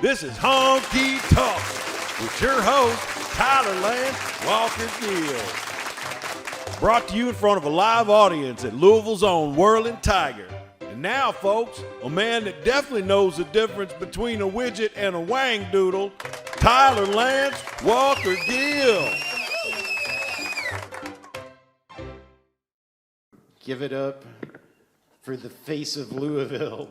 This is Honky Talkin with your host, Tyler Lance Walker Gill. Brought to you in front of a live audience at Louisville's own Whirling Tiger. And now, folks, a man that definitely knows the difference between a widget and a wang doodle, Tyler Lance Walker Gill. Give it up for the face of Louisville,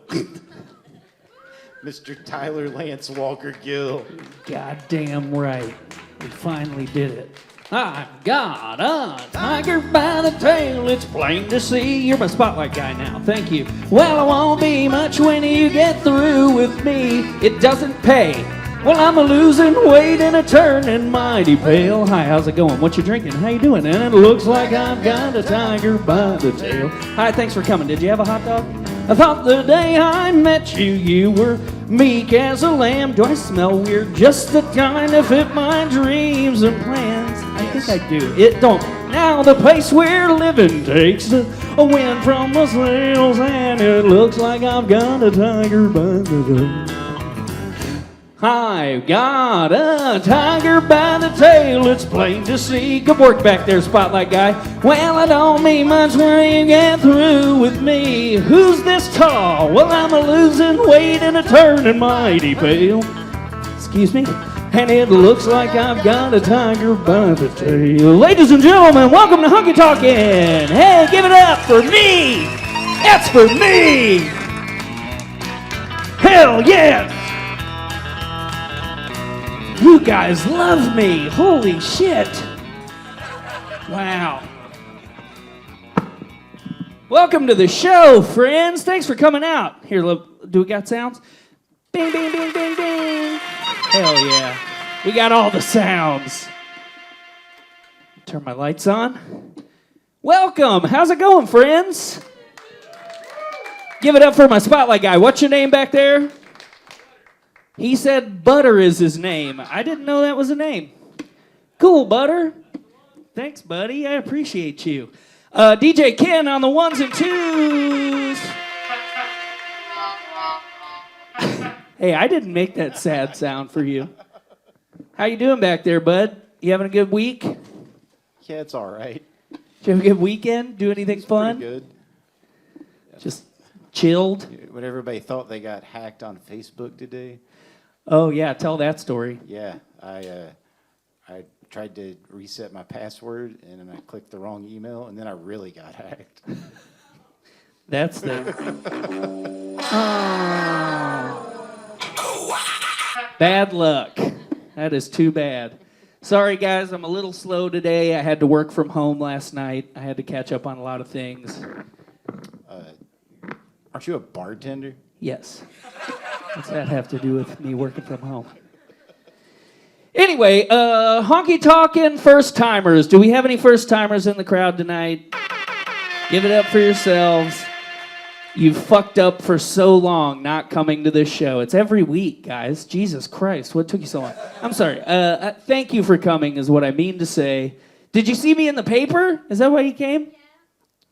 Mr. Tyler Lance Walker Gill. Goddamn right. We finally did it. I've got a tiger by the tail, it's plain to see. You're my spotlight guy now, thank you. Well, it won't be much when you get through with me. It doesn't pay. Well, I'm a losing weight and a turning mighty pale. Hi, how's it going? What you drinking? How you doing? And it looks like I've got a tiger by the tail. Hi, thanks for coming. Did you have a hot dog? I thought the day I met you, you were meek as a lamb. Do I smell weird? Just the kind to fit my dreams and plans. I think I do. It don't. Now the place we're living takes a wind from the sails, and it looks like I've got a tiger by the tail. I've got a tiger by the tail, it's plain to see. Good work back there, spotlight guy. Well, it don't mean much when you get through with me. Who's this tall? Well, I'm a losing weight and a turning mighty pale. Excuse me? And it looks like I've got a tiger by the tail. Ladies and gentlemen, welcome to Honky Talkin. Hey, give it up for me. That's for me. Hell yeah. You guys love me. Holy shit. Wow. Welcome to the show, friends. Thanks for coming out. Here, look, do we got sounds? Bing, bing, bing, bing, bing. Hell yeah. We got all the sounds. Turn my lights on. Welcome. How's it going, friends? Give it up for my spotlight guy. What's your name back there? He said Butter is his name. I didn't know that was a name. Cool, Butter. Thanks, buddy. I appreciate you. DJ Ken on the ones and twos. Hey, I didn't make that sad sound for you. How you doing back there, bud? You having a good week? Yeah, it's all right. Did you have a good weekend? Do anything fun? Pretty good. Just chilled? When everybody thought they got hacked on Facebook today. Oh, yeah. Tell that story. Yeah, I tried to reset my password, and then I clicked the wrong email, and then I really got hacked. That's the... Oh. Bad luck. That is too bad. Sorry, guys. I'm a little slow today. I had to work from home last night. I had to catch up on a lot of things. Aren't you a bartender? Yes. What's that have to do with me working from home? Anyway, Honky Talkin first-timers. Do we have any first-timers in the crowd tonight? Give it up for yourselves. You've fucked up for so long not coming to this show. It's every week, guys. Jesus Christ, what took you so long? I'm sorry. Thank you for coming is what I mean to say. Did you see me in the paper? Is that why you came?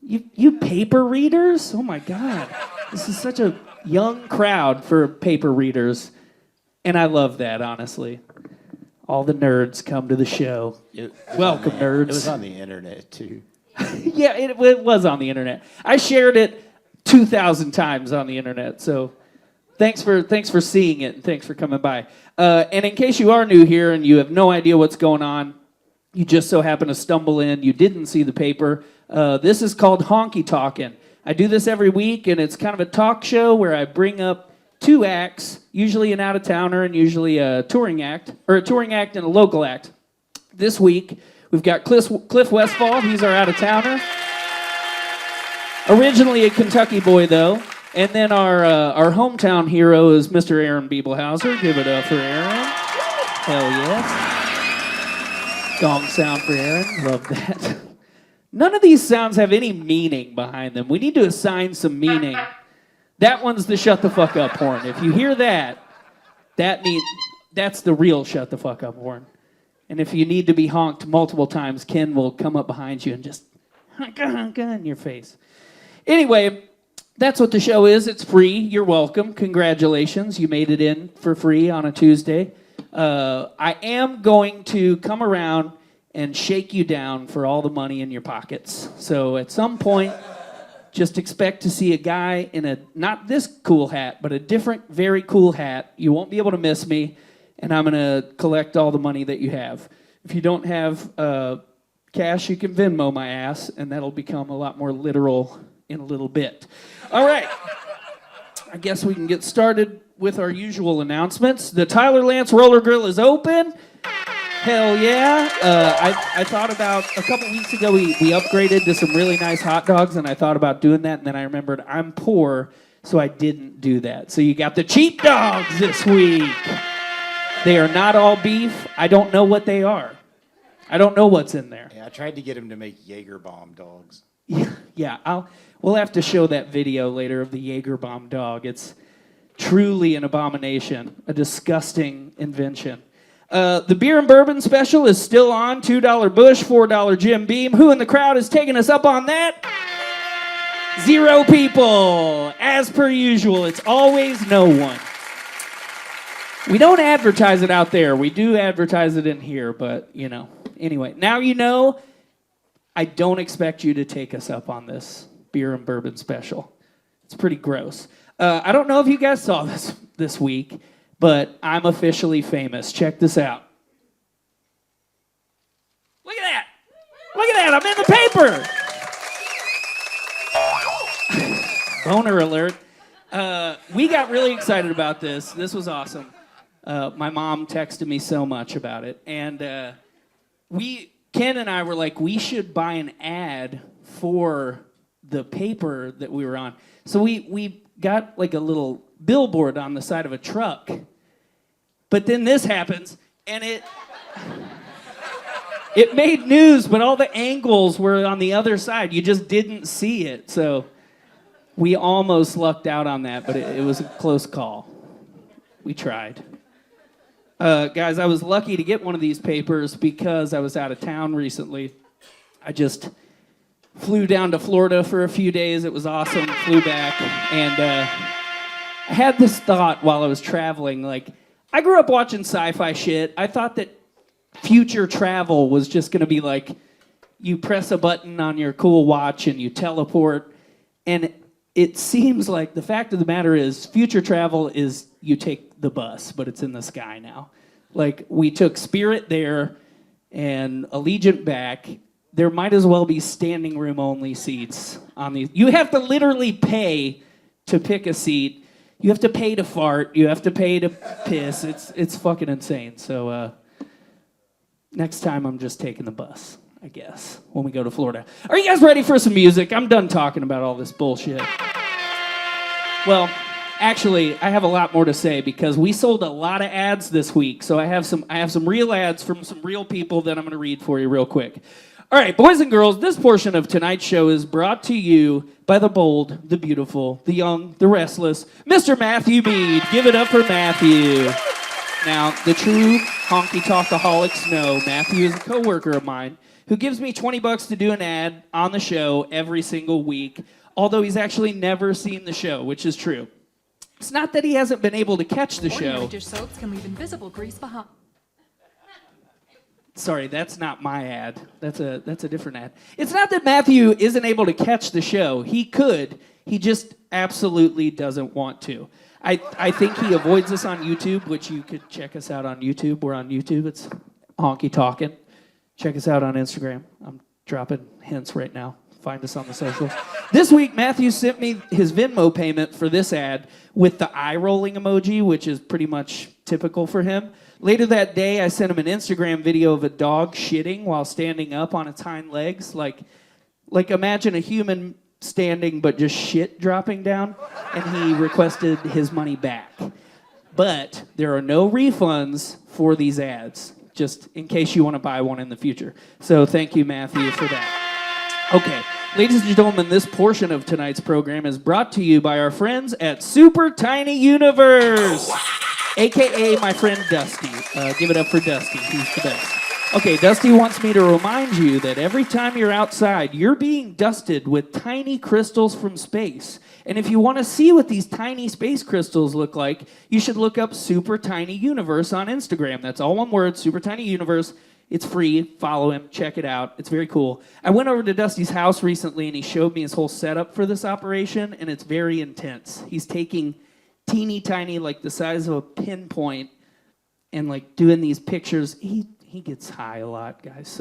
You paper readers? Oh, my God. This is such a young crowd for paper readers. And I love that, honestly. All the nerds come to the show. Welcome, nerds. It was on the internet, too. Yeah, it was on the internet. I shared it 2,000 times on the internet. So thanks for seeing it, and thanks for coming by. And in case you are new here and you have no idea what's going on, you just so happen to stumble in, you didn't see the paper, this is called Honky Talkin. I do this every week, and it's kind of a talk show where I bring up two acts, usually an out-of-towner and usually a touring act, or a touring act and a local act. This week, we've got Cliff Westfall. He's our out-of-towner. Originally a Kentucky boy, though. And then our hometown hero is Mr. Aaron Bibelhauser. Give it up for Aaron. Hell yes. Gong sound for Aaron. Love that. None of these sounds have any meaning behind them. We need to assign some meaning. That one's the shut the fuck up horn. If you hear that, that's the real shut the fuck up horn. And if you need to be honked multiple times, Ken will come up behind you and just honka honka in your face. Anyway, That's what the show is. It's free. You're welcome. Congratulations. You made it in for free on a Tuesday. I am going to come around and shake you down for all the money in your pockets. So at some point, just expect to see a guy in a, not this cool hat, but a different, very cool hat. You won't be able to miss me, and I'm going to collect all the money that you have. If you don't have cash, you can Venmo my ass, and that'll become a lot more literal in a little bit. All right. I guess we can get started with our usual announcements. The Tyler Lance Roller Grill is open. Hell yeah. I thought about, a couple weeks ago, we upgraded to some really nice hot dogs, and I thought about doing that, and then I remembered I'm poor, so I didn't do that. So you got the cheap dogs this week. They are not all beef. I don't know what they are. I don't know what's in there. Yeah, I tried to get him to make Jaeger bomb dogs. Yeah, we'll have to show that video later of the Jaeger bomb dog. It's truly an abomination, a disgusting invention. The beer and bourbon special is still on. $2 Busch, $4 Jim Beam. Who in the crowd is taking us up on that? 0 people. As per usual, it's always no one. We don't advertise it out there. We do advertise it in here, but, you know. Anyway, now you know, I don't expect you to take us up on this beer and bourbon special. It's pretty gross. I don't know if you guys saw this week, but I'm officially famous. Check this out. Look at that. Look at that. I'm in the paper. Boner alert. We got really excited about this. This was awesome. My mom texted me so much about it. And Ken and I were like, we should buy an ad for the paper that we were on. So we got like a little billboard on the side of a truck. But then this happens, and it made news, but all the angles were on the other side. You just didn't see it. So we almost lucked out on that, but it was a close call. We tried. Guys, I was lucky to get one of these papers because I was out of town recently. I just flew down to Florida for a few days. It was awesome. Flew back. And I had this thought while I was traveling. Like, I grew up watching sci-fi shit. I thought that future travel was just going to be like, you press a button on your cool watch and you teleport. And it seems like the fact of the matter is future travel is you take the bus, but it's in the sky now. Like, we took Spirit there and Allegiant back. There might as well be standing room only seats on these. You have to literally pay to pick a seat. You have to pay to fart. You have to pay to piss. It's fucking insane. So next time I'm just taking the bus, I guess, when we go to Florida. Are you guys ready for some music? I'm done talking about all this bullshit. Well, actually, I have a lot more to say because we sold a lot of ads this week. So I have some real ads from some real people that I'm going to read for you real quick. All right, boys and girls, this portion of tonight's show is brought to you by the bold, the beautiful, the young, the restless, Mr. Matthew Mead. Give it up for Matthew. Now, the true Honky Talkaholics know Matthew is a coworker of mine who gives me $20 to do an ad on the show every single week, although he's actually never seen the show, which is true. It's not that he hasn't been able to catch the show. Ordinary dish soaps can leave invisible grease behind. Sorry, that's not my ad. That's a different ad. It's not that Matthew isn't able to catch the show. He could. He just absolutely doesn't want to. I think he avoids us on YouTube, which you could check us out on YouTube. We're on YouTube. It's Honky Talkin. Check us out on Instagram. I'm dropping hints right now. Find us on the socials. This week, Matthew sent me his Venmo payment for this ad with the eye-rolling emoji, which is pretty much typical for him. Later that day, I sent him an Instagram video of a dog shitting while standing up on its hind legs. Like imagine a human standing but just shit dropping down, and he requested his money back. But there are no refunds for these ads, just in case you want to buy one in the future. So thank you, Matthew, for that. Okay, ladies and gentlemen, this portion of tonight's program is brought to you by our friends at Super Tiny Universe. A.K.A. my friend Dusty. Give it up for Dusty. He's the best. Okay, Dusty wants me to remind you that every time you're outside, you're being dusted with tiny crystals from space. And if you want to see what these tiny space crystals look like, you should look up Super Tiny Universe on Instagram. That's all one word, Super Tiny Universe. It's free. Follow him. Check it out. It's very cool. I went over to Dusty's house recently, and he showed me his whole setup for this operation, and it's very intense. He's taking teeny tiny, like the size of a pinpoint, and like doing these pictures. He gets high a lot, guys.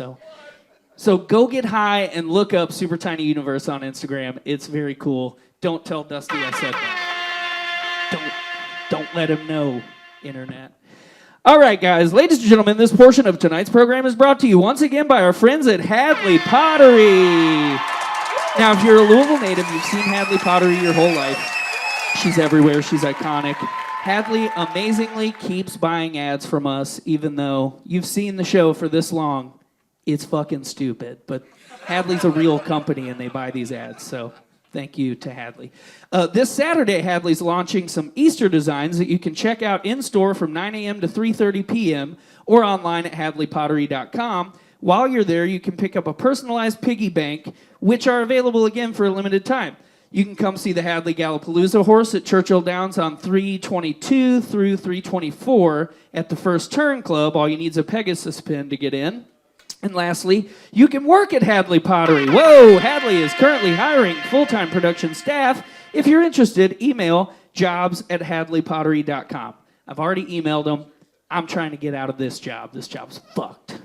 So go get high and look up Super Tiny Universe on Instagram. It's very cool. Don't tell Dusty I said that. Don't let him know, internet. All right, guys. Ladies and gentlemen, this portion of tonight's program is brought to you once again by our friends at Hadley Pottery. Now, if you're a Louisville native, you've seen Hadley Pottery your whole life. She's everywhere. She's iconic. Hadley amazingly keeps buying ads from us, even though you've seen the show for this long. It's fucking stupid. But Hadley's a real company, and they buy these ads, so thank you to Hadley. This Saturday, Hadley's launching some Easter designs that you can check out in-store from 9 a.m. to 3:30 p.m. or online at hadleypottery.com. While you're there, you can pick up a personalized piggy bank, which are available again for a limited time. You can come see the Hadley Gallapalooza horse at Churchill Downs on 322 through 324 at the First Turn Club. All you need is a Pegasus pin to get in. And lastly, you can work at Hadley Pottery. Whoa! Hadley is currently hiring full-time production staff. If you're interested, email jobs@hadleypottery.com. I've already emailed them. I'm trying to get out of this job. This job's fucked.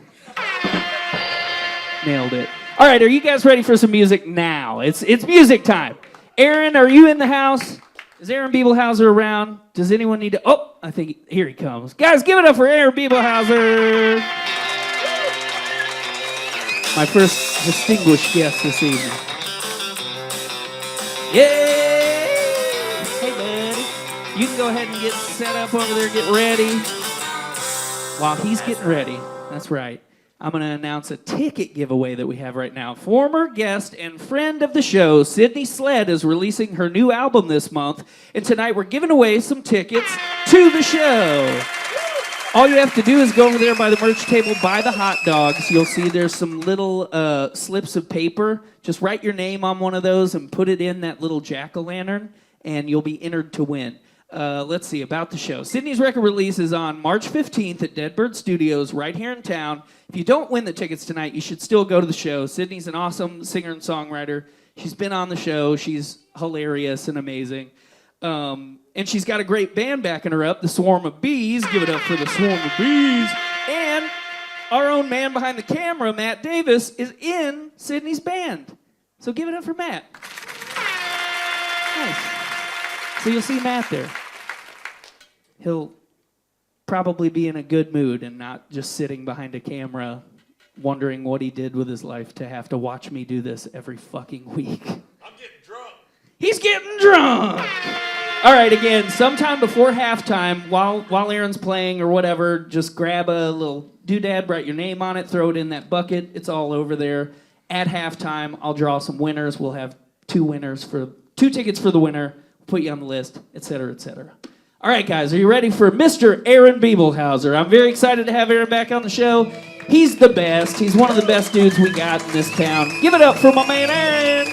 Nailed it. All right, are you guys ready for some music now? It's music time. Aaron, are you in the house? Is Aaron Bibelhauser around? Does anyone need to... Oh, I think... Here he comes. Guys, give it up for Aaron Bibelhauser. My first distinguished guest this evening. Yay! Hey, buddy. You can go ahead and get set up over there, get ready. While he's getting ready, that's right, I'm going to announce a ticket giveaway that we have right now. Former guest and friend of the show, Sydney Sled, is releasing her new album this month, and tonight we're giving away some tickets to the show. All you have to do is go over there by the merch table, buy the hot dogs. You'll see there's some little slips of paper. Just write your name on one of those and put it in that little jack-o'-lantern, and you'll be entered to win. Let's see, about the show. Sydney's record release is on March 15th at Deadbird Studios right here in town. If you don't win the tickets tonight, you should still go to the show. Sydney's an awesome singer and songwriter. She's been on the show. She's hilarious and amazing. And she's got a great band backing her up, the Swarm of Bees. Give it up for the Swarm of Bees. And our own man behind the camera, Matt Davis, is in Sydney's band. So give it up for Matt. Nice. So you'll see Matt there. He'll probably be in a good mood and not just sitting behind a camera wondering what he did with his life to have to watch me do this every fucking week. I'm getting drunk. He's getting drunk! All right, again, sometime before halftime, while Aaron's playing or whatever, just grab a little doodad, write your name on it, throw it in that bucket. It's all over there. At halftime, I'll draw some winners. We'll have two tickets for the winner. Put you on the list, etc., etc. All right, guys, are you ready for Mr. Aaron Bibelhauser? I'm very excited to have Aaron back on the show. He's the best. He's one of the best dudes we got in this town. Give it up for my man, Aaron.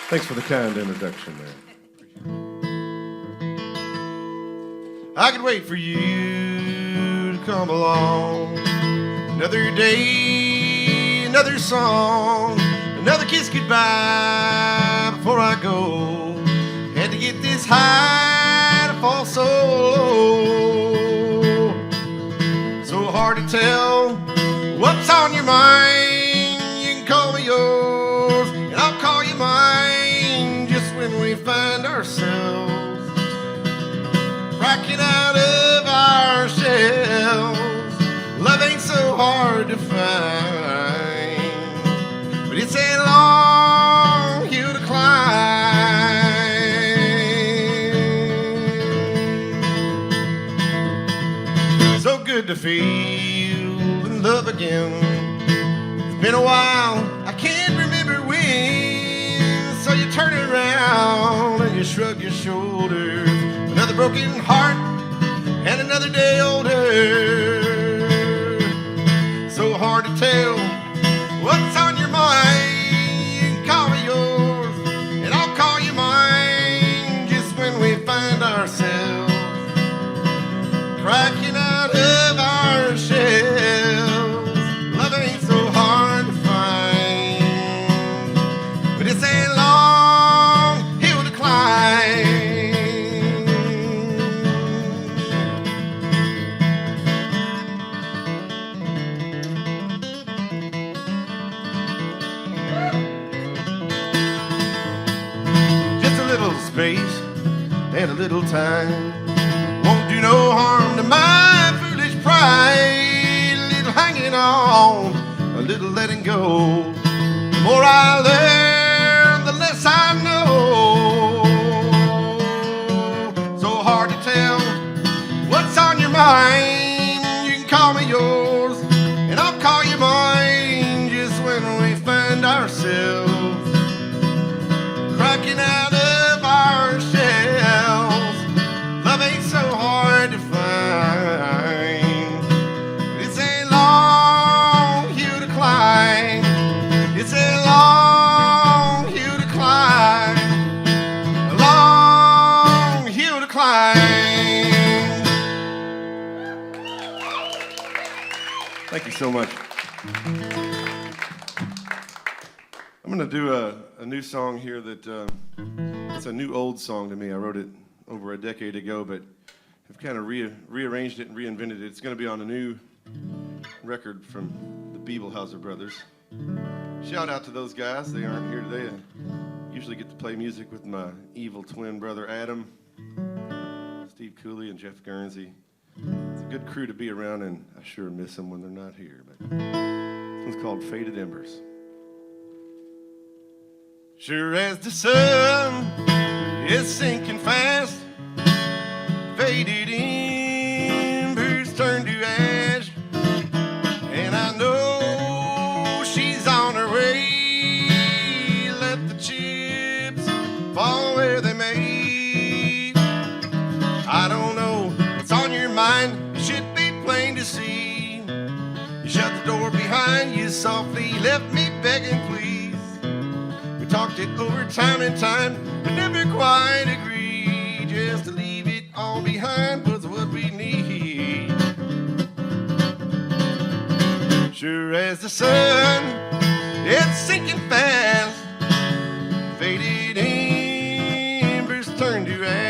Thanks for the kind introduction there. I could wait for you to come along. Another day, another song, another kiss goodbye before I go. Had to get this high to fall so low. So hard to tell what's on your mind. You can call me yours, and I'll call you mine. Just when we find ourselves cracking out of our shells. Love ain't so hard to find, but it's a long hill to climb. So good to feel in love again. It's been a while, I can't remember when. So you turn around and you shrug your shoulders. Another broken heart and another day older. So hard to tell what's on your mind. You can call me yours, and I'll call you mine. Just when we find ourselves cracking out of our shells. Love ain't so hard to find, but it's a long hill to climb. Space and a little time won't do no harm to my foolish pride. A little hanging on, a little letting go. The more I learn, the less I know. So hard to tell what's on your mind. You can call me yours, and I'll call you mine. Just when we find ourselves cracking out of our shells. Love ain't so hard to find. It's a long hill to climb. It's a long hill to climb. A long hill to climb. Thank you so much. I'm going to do a new song here that it's a new old song to me. I wrote it over a decade ago, but I've kind of rearranged it and reinvented it. It's going to be on a new record from the Bibelhauser brothers. Shout out to those guys. They aren't here today. I usually get to play music with my evil twin brother Adam, Steve Cooley, and Jeff Guernsey. It's a good crew to be around, and I sure miss them when they're not here. But this one's called Faded Embers. Sure as the sun is sinking fast, faded embers turn to ash, and I know she's on her way. Let the chips fall where they may. I don't know what's on your mind, it should be plain to see. You shut the door behind you softly, left me begging please. Talked it over time and time, but never quite agreed. Just to leave it all behind was what we need. Sure as the sun, it's sinking fast. Faded embers turn to ash.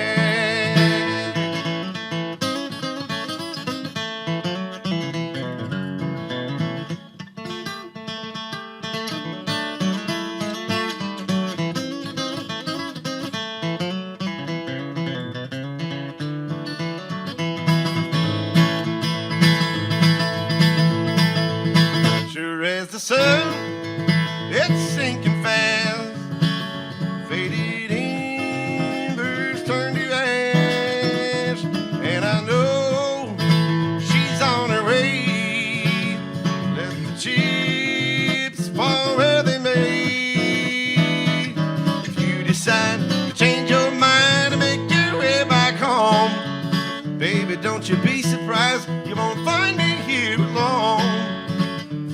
Sun, it's sinking fast. Faded embers turn to ash, and I know she's on her way. Let the chips fall where they may. If you decide to change your mind and make your way back home, baby, don't you be surprised, you won't find me here alone.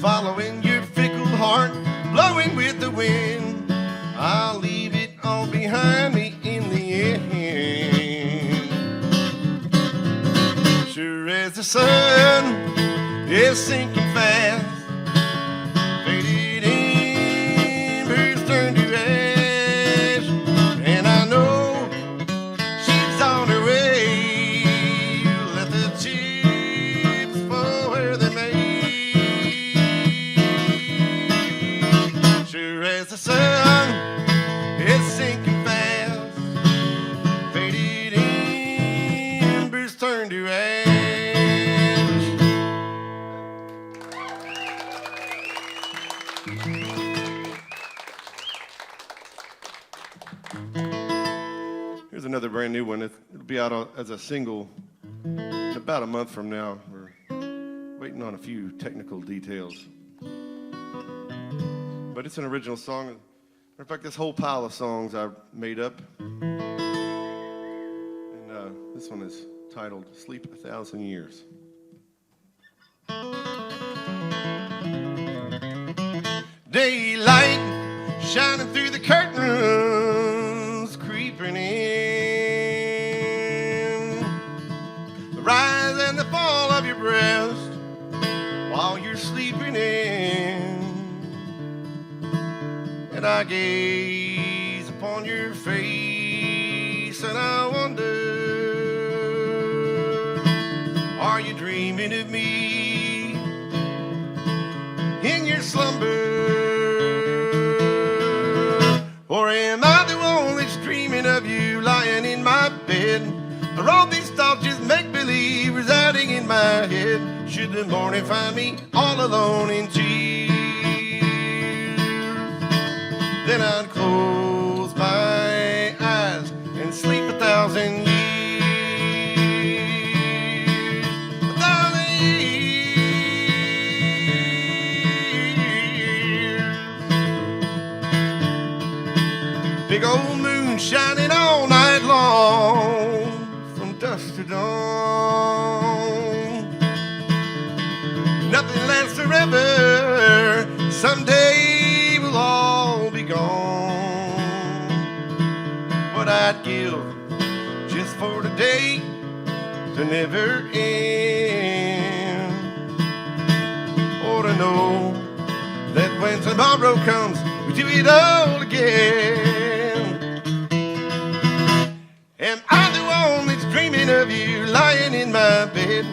Following your fickle heart, blowing with the wind, I'll leave it all behind me in the end. Sure as the sun is sinking fast, faded embers turn to ash, and I know she's on her way. Let the chips fall where they may. As the sun is sinking fast, faded embers turn to ash. Here's another brand new one. It'll be out as a single in about a month from now. We're waiting on a few technical details. But it's an original song. Matter of fact, this whole pile of songs I made up. And this one is titled Sleep 1,000 Years. Daylight shining through the curtains, creeping in. The rise and the fall of your breast while you're sleeping in. And I gaze upon your face and I wonder, are you dreaming of me in your slumber? Or am I the one that's dreaming of you lying in my bed? Are all these thoughts just make-believe residing in my head? Should the morning find me all alone in tears, then I'd close my eyes and sleep 1,000 years. 1,000 years. Big old moon shining all night long from dusk to dawn. Nothing lasts forever. Someday we'll all be gone. What I'd give just for today to never end, or to know that when tomorrow comes we do it all again. Am I the one that's dreaming of you lying in my bed?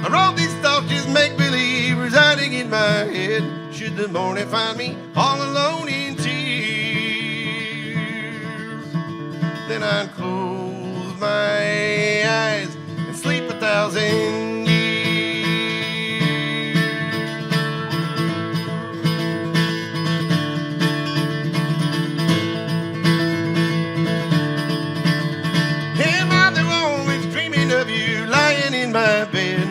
Are all these thoughts just make-believe residing in my head? Should the morning find me all alone in tears, then I'd close my eyes and sleep 1,000 years. Am I the one that's dreaming of you lying in my bed?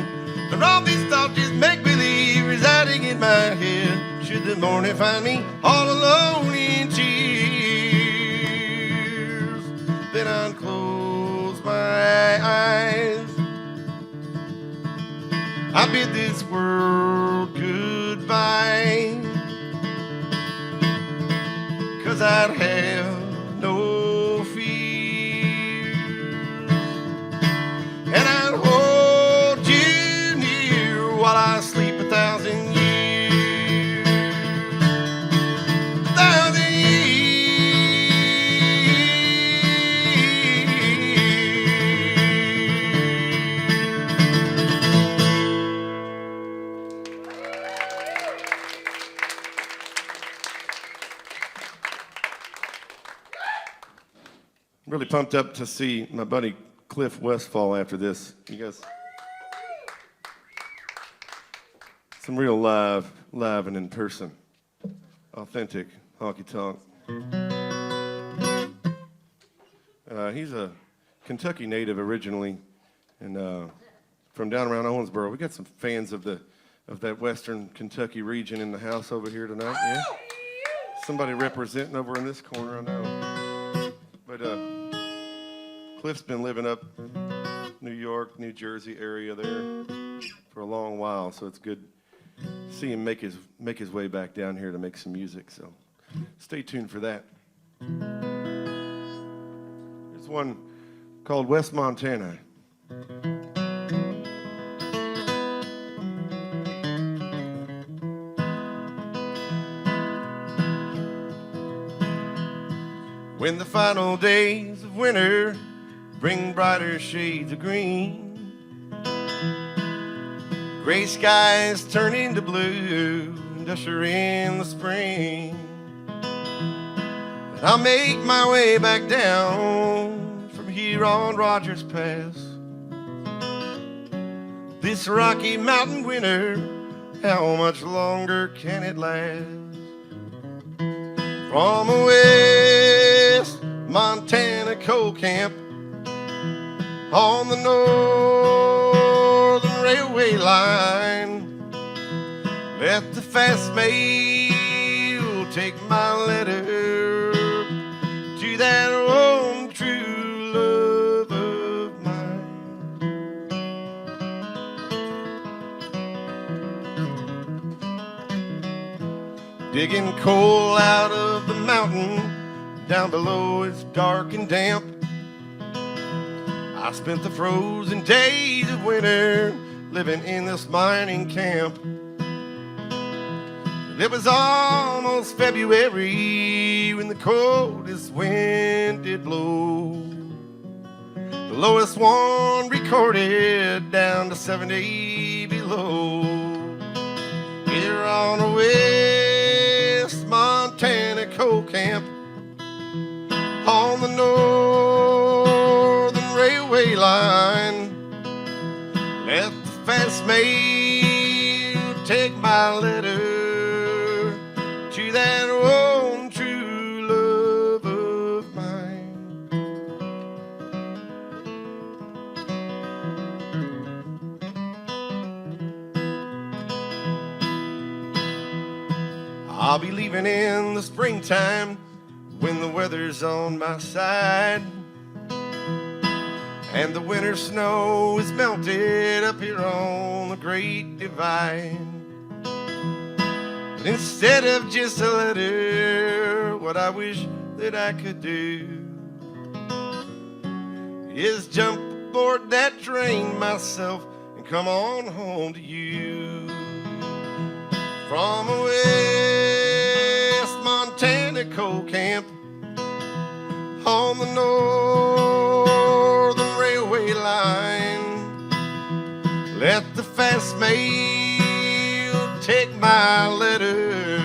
Are all these thoughts just make-believe residing in my head? Should the morning find me all alone in tears, then I'd close my eyes. I bid this world goodbye, 'cause I'd have no fears, and I'd hold you near while I sleep 1,000 years. 1,000 Really pumped up to see my buddy Cliff Westfall after this. You guys, some real live and in person, authentic honky tonk. He's a Kentucky native originally, and from down around Owensboro. We got some fans of that Western Kentucky region in the house over here tonight. Yeah, somebody representing over in this corner, I know. But Cliff's been living up New York, New Jersey area there for a long while, so it's good to see him make his way back down here to make some music. So stay tuned for that. There's one called West Montana. When the final days of winter bring brighter shades of green, gray skies turn into blue and usher in the spring, and I'll make my way back down from here on Rogers Pass. This Rocky Mountain winter, how much longer can it last? From a West Montana coal camp on the Northern Railway line, let the fast mail take my letter to that one true love of mine. digging coal out of the mountain. Down below it's dark and damp. I spent the frozen days of winter living in this mining camp. It was almost February when the coldest wind did blow. The lowest one recorded down to 70 below. Here on a West Montana coal camp on the northern railway line. Let the fast mail take my letter to that one true love of mine. I'll be leaving in the springtime when the weather's on my side and the winter snow is melted up here on the Great Divide. But instead of just a letter, what I wish that I could do is jump aboard that train myself and come on home to you. From a West Montana coal camp on the northern railway line, let the fast mail take my letter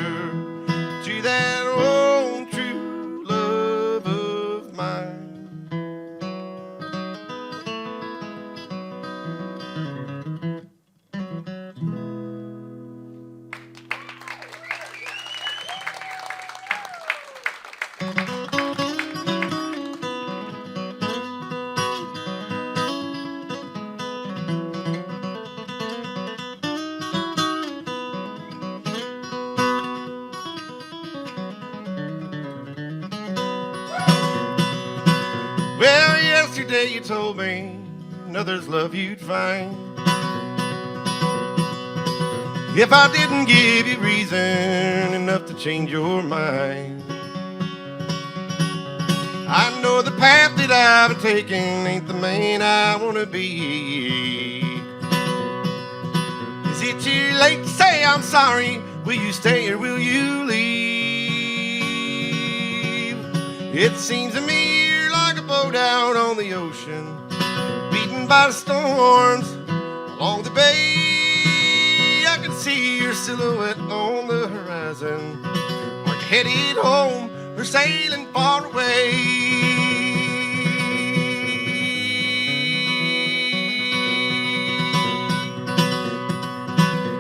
to that old true love of mine. Well, yesterday you told me another's love you'd find if I didn't give you reason enough to change your mind. I know the path that I've been taking ain't the man I want to be. Is it too late to say I'm sorry? Will you stay or will you leave? It seems to me boat out on the ocean, beaten by the storms along the bay. I can see your silhouette on the horizon. Are you headed home or sailing far away?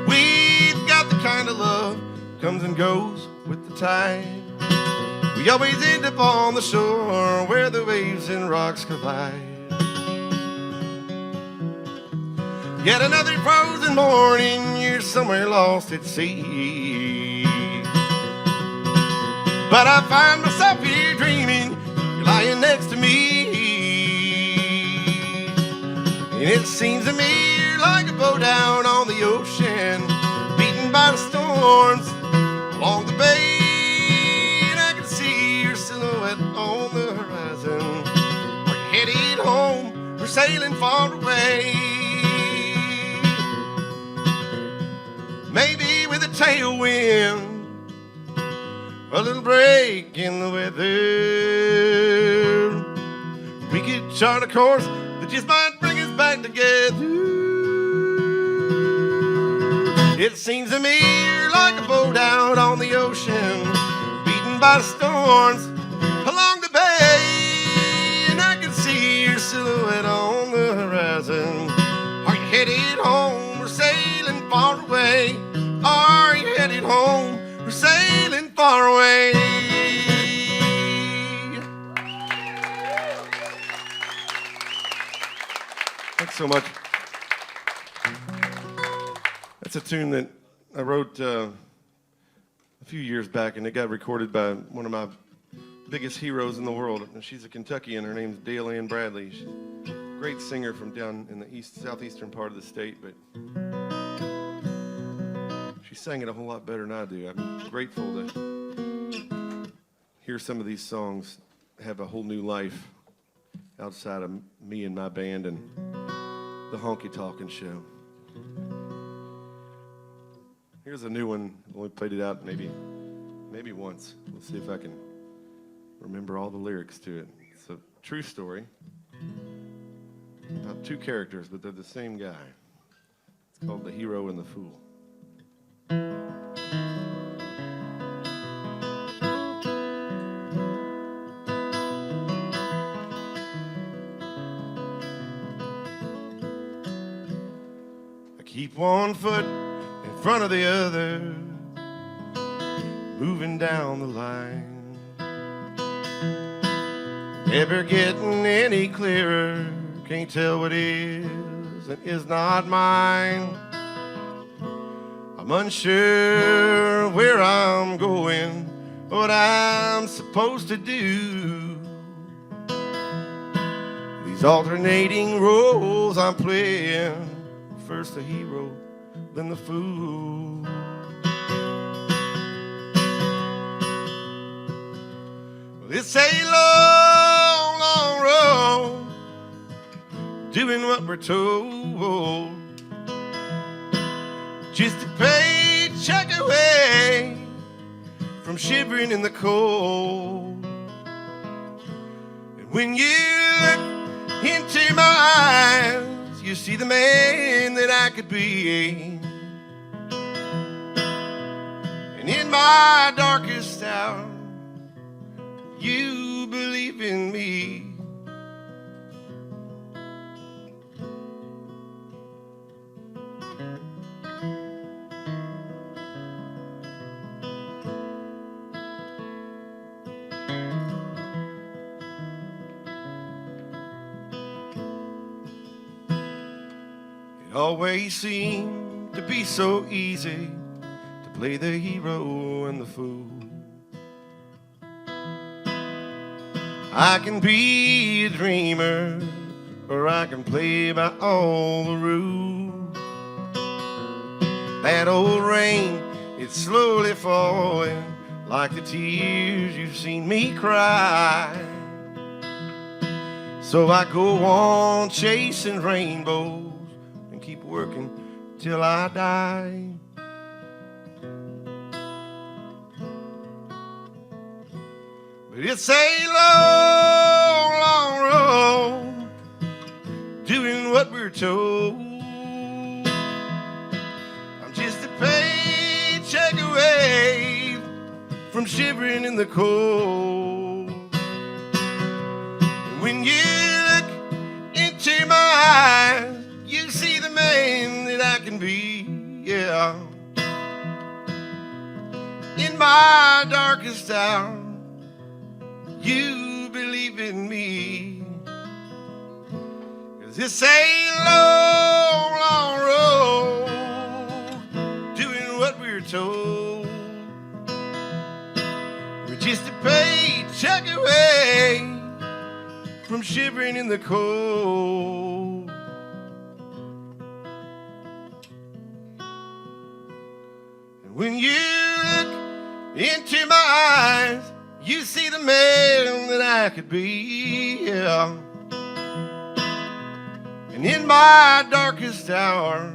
We've got the kind of love comes and goes with the tide. We always end up on the shore where the waves and rocks collide. Yet another frozen morning, you're somewhere lost at sea. But I find myself here dreaming, you're lying next to me. And it seems to me you're like a boat out on the ocean, beaten by the storms along the bay. Silhouette on the horizon. Are you headed home or sailing far away? Maybe with a tailwind, a little break in the weather, we could chart a course that just might bring us back together. It seems to me you're like a boat out on the ocean, beaten by the storms along the bay, and I can see your silhouette on the horizon. Are you headed home or sailing far away? Are you headed home or sailing far away? Thanks so much. That's a tune that I wrote a few years back, and it got recorded by one of my biggest heroes in the world. And she's a Kentuckian. Her name's Dale Ann Bradley. She's a great singer from down in the southeastern part of the state, but she sang it a whole lot better than I do. I'm grateful to hear some of these songs have a whole new life outside of me and my band and the Honky Talkin show. Here's a new one. Only played it out maybe once. We'll see if I can remember all the lyrics to it. It's a true story about two characters, but they're the same guy. It's called The Hero and the Fool. I keep one foot in front of the other, moving down the line. Never getting any clearer, can't tell what is and is not mine. I'm unsure where I'm going, what I'm supposed to do. These alternating roles I'm playing, first the hero, then the fool. Well, it's a long, long road, doing what we're told, just a paycheck away from shivering in the cold. And when you look into my eyes, you see the man that I could be. And in my darkest hour, you believe in me. It always seemed to be so easy to play the hero and the fool. I can be a dreamer, or I can play by all the rules. That old rain, it's slowly falling like the tears you've seen me cry. So I go on chasing rainbows and keep working till I die. But it's a long, long road, doing what we're told. I'm just a paycheck away from shivering in the cold. And when you look into my eyes, you see the man that I can be, yeah. In my darkest hour, you believe in me. 'Cause it's a long, long road, doing what we're told. We're just a paycheck away from shivering in the cold. And when you look into my eyes, you see the man that I could be, yeah. And in my darkest hour,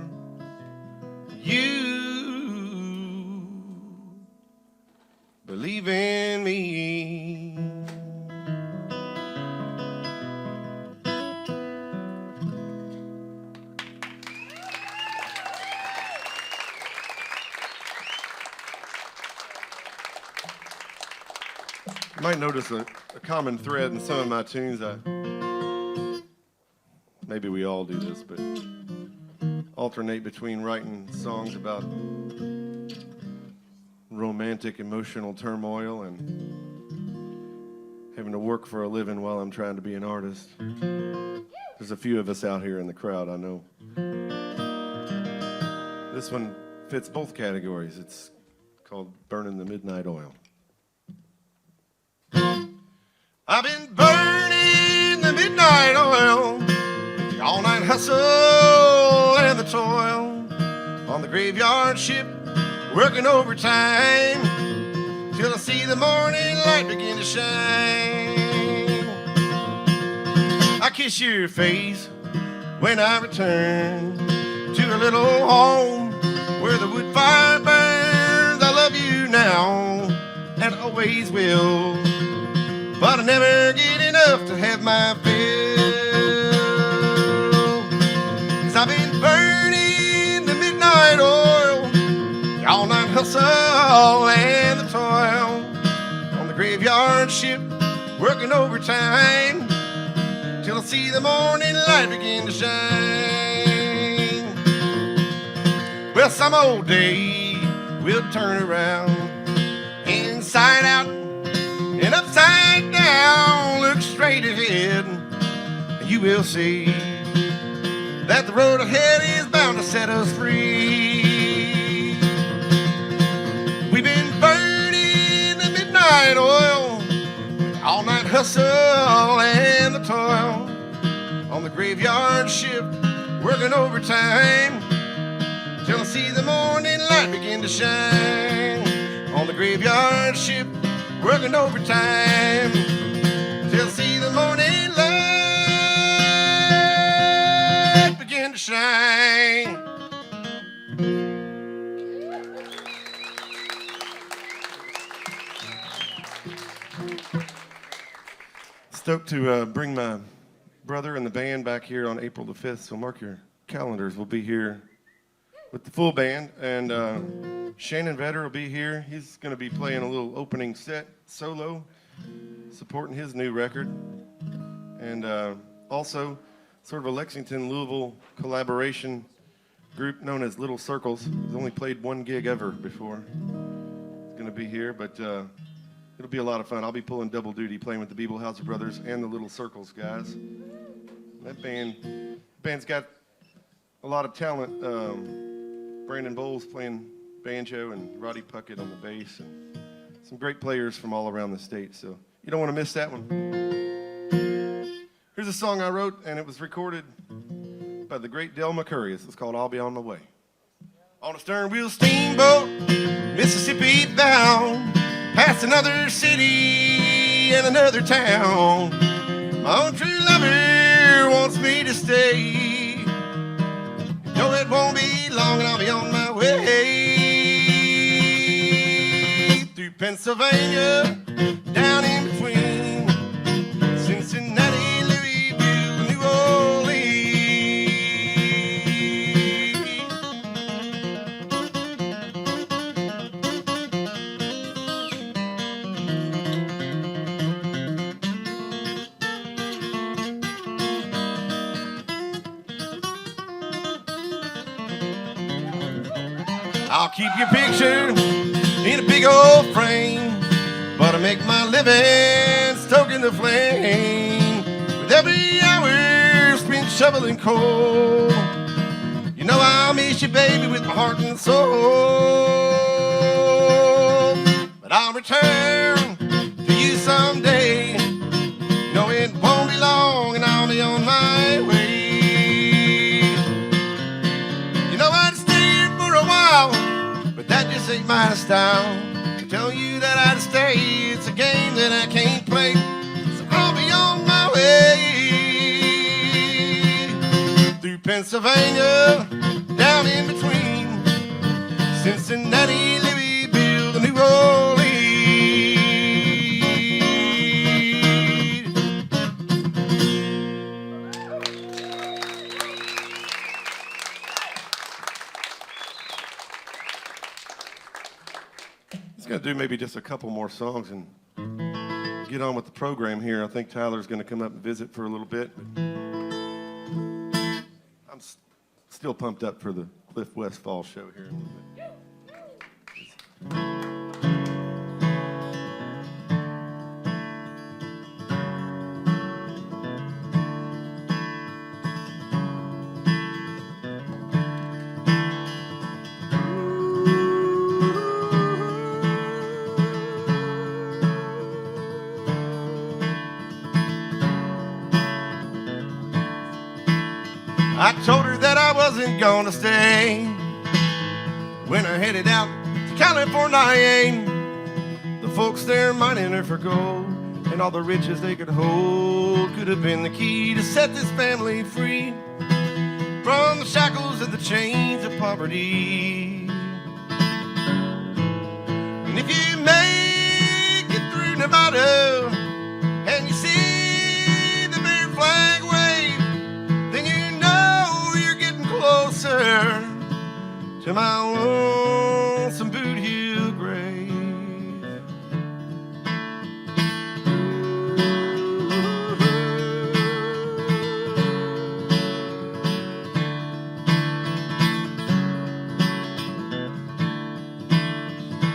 you believe in me. You might notice a common thread in some of my tunes. Maybe we all do this, but alternate between writing songs about romantic, emotional turmoil and having to work for a living while I'm trying to be an artist. There's a few of us out here in the crowd, I know. This one fits both categories. It's called Burning the Midnight Oil. I've been burning the midnight oil, the all-night hustle and the toil on the graveyard ship working overtime till I see the morning light begin to shine. I kiss your face when I return to a little home where the wood fire burns. I love you now and always will, but I never get enough to have my fill. 'Cause I've been burning the midnight oil, the all-night hustle and the toil on the graveyard ship, working overtime till I see the morning light begin to shine. Well, some old day we'll turn around, inside out and upside down. Look straight ahead and you will see that the road ahead is bound to set us free. We've been burning the midnight oil, all-night hustle and the toil on the graveyard ship, working overtime till I see the morning light begin to shine. On the graveyard ship, working overtime till I see the morning light begin to shine. Stoked to bring my brother and the band back here on April the 5th, so mark your calendars. We'll be here with the full band, and Shannon Vetter will be here. He's going to be playing a little opening set solo, supporting his new record, and also sort of a Lexington, Louisville collaboration group known as Little Circles. He's only played one gig ever before. He's going to be here, but it'll be a lot of fun. I'll be pulling double duty, playing with the Bibelhauser brothers and the Little Circles guys. That band's got a lot of talent. Brandon Bowles playing banjo and Roddy Puckett on the bass, and some great players from all around the state, so you don't want to miss that one. Here's a song I wrote, and it was recorded by the great Del McCurry. It's called I'll Be On My Way. On a stern wheel steamboat, Mississippi bound, past another city and another town. My own true lover wants me to stay. No, it won't be long and I'll be on my way. Through Pennsylvania, down in between Cincinnati, Louisville, New Orleans. I'll keep your picture in a big old frame, but I make my living stoking the flame. With every hour spent shoveling coal, you know I'll miss you, baby, with my heart and soul. But I'll return to you someday. No, it won't be long and I'll be on my way. You know I'd stay here for a while, but that just ain't my style. To tell you that I'd stay, it's a game that I can't play. So I'll be on my way. Through Pennsylvania, down in between Cincinnati, Louisville, and New Orleans. Just gonna do maybe just a couple more songs and get on with the program here. I think Tyler's gonna come up and visit for a little bit. I'm still pumped up for the Cliff Westfall show here in a little bit. I told her that I wasn't gonna stay when I headed out to California. The folks there mining her for gold, and all the riches they could hold could have been the key to set this family free from the shackles and the chains of poverty. And if you make it through Nevada and you see the Bear flag wave, then you know you're getting closer to my lonesome Boot Hill grave.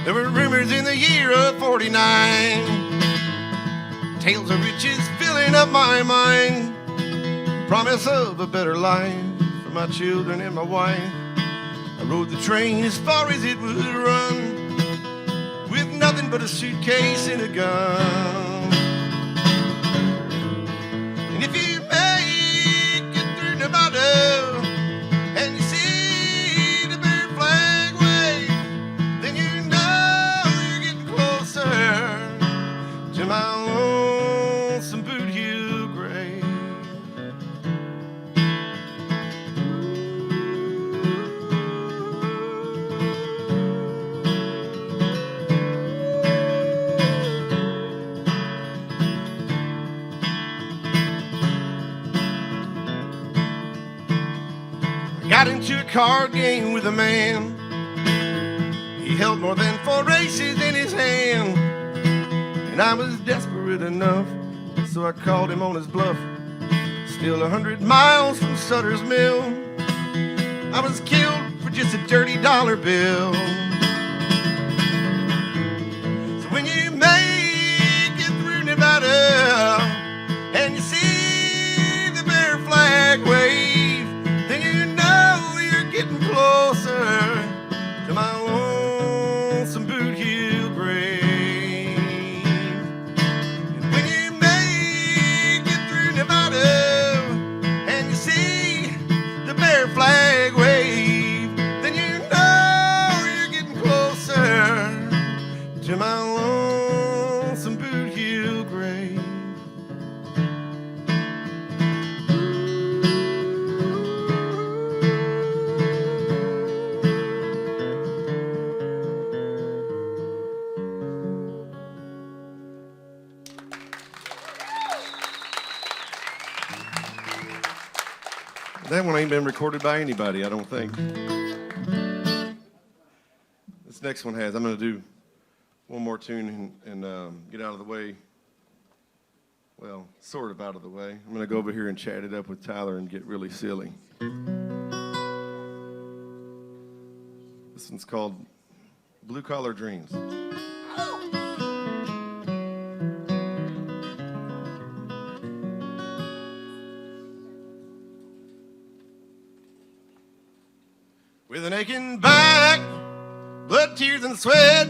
There were rumors in the year of 49, tales of riches filling up my mind, promise of a better life for my children and my wife. I rode the train as far as it would run, with nothing but a suitcase and a gun. And if you make it through Nevada and you see the Bear flag wave, then you know you're getting closer to my lonesome Boot Hill grave. Got into a card game with a man. He held more than 4 races in his hand, and I was desperate enough, so I called him on his bluff. Still 100 miles from Sutter's Mill, I was killed for just a dirty dollar bill. So when you make it through Nevada and you see the Bear flag wave, then you know you're getting closer to my lonesome Boot Hill grave. And when you make it through Nevada and you see the Bear flag wave, then you know you're getting closer to my lonesome Boot Hill grave. That one ain't been recorded by anybody, I don't think. This next one has. I'm going to do one more tune and get out of the way. Well, sort of out of the way. I'm going to go over here and chat it up with Tyler and get really silly. This one's called Blue Collar Dreams. With an aching back, blood, tears, and sweat,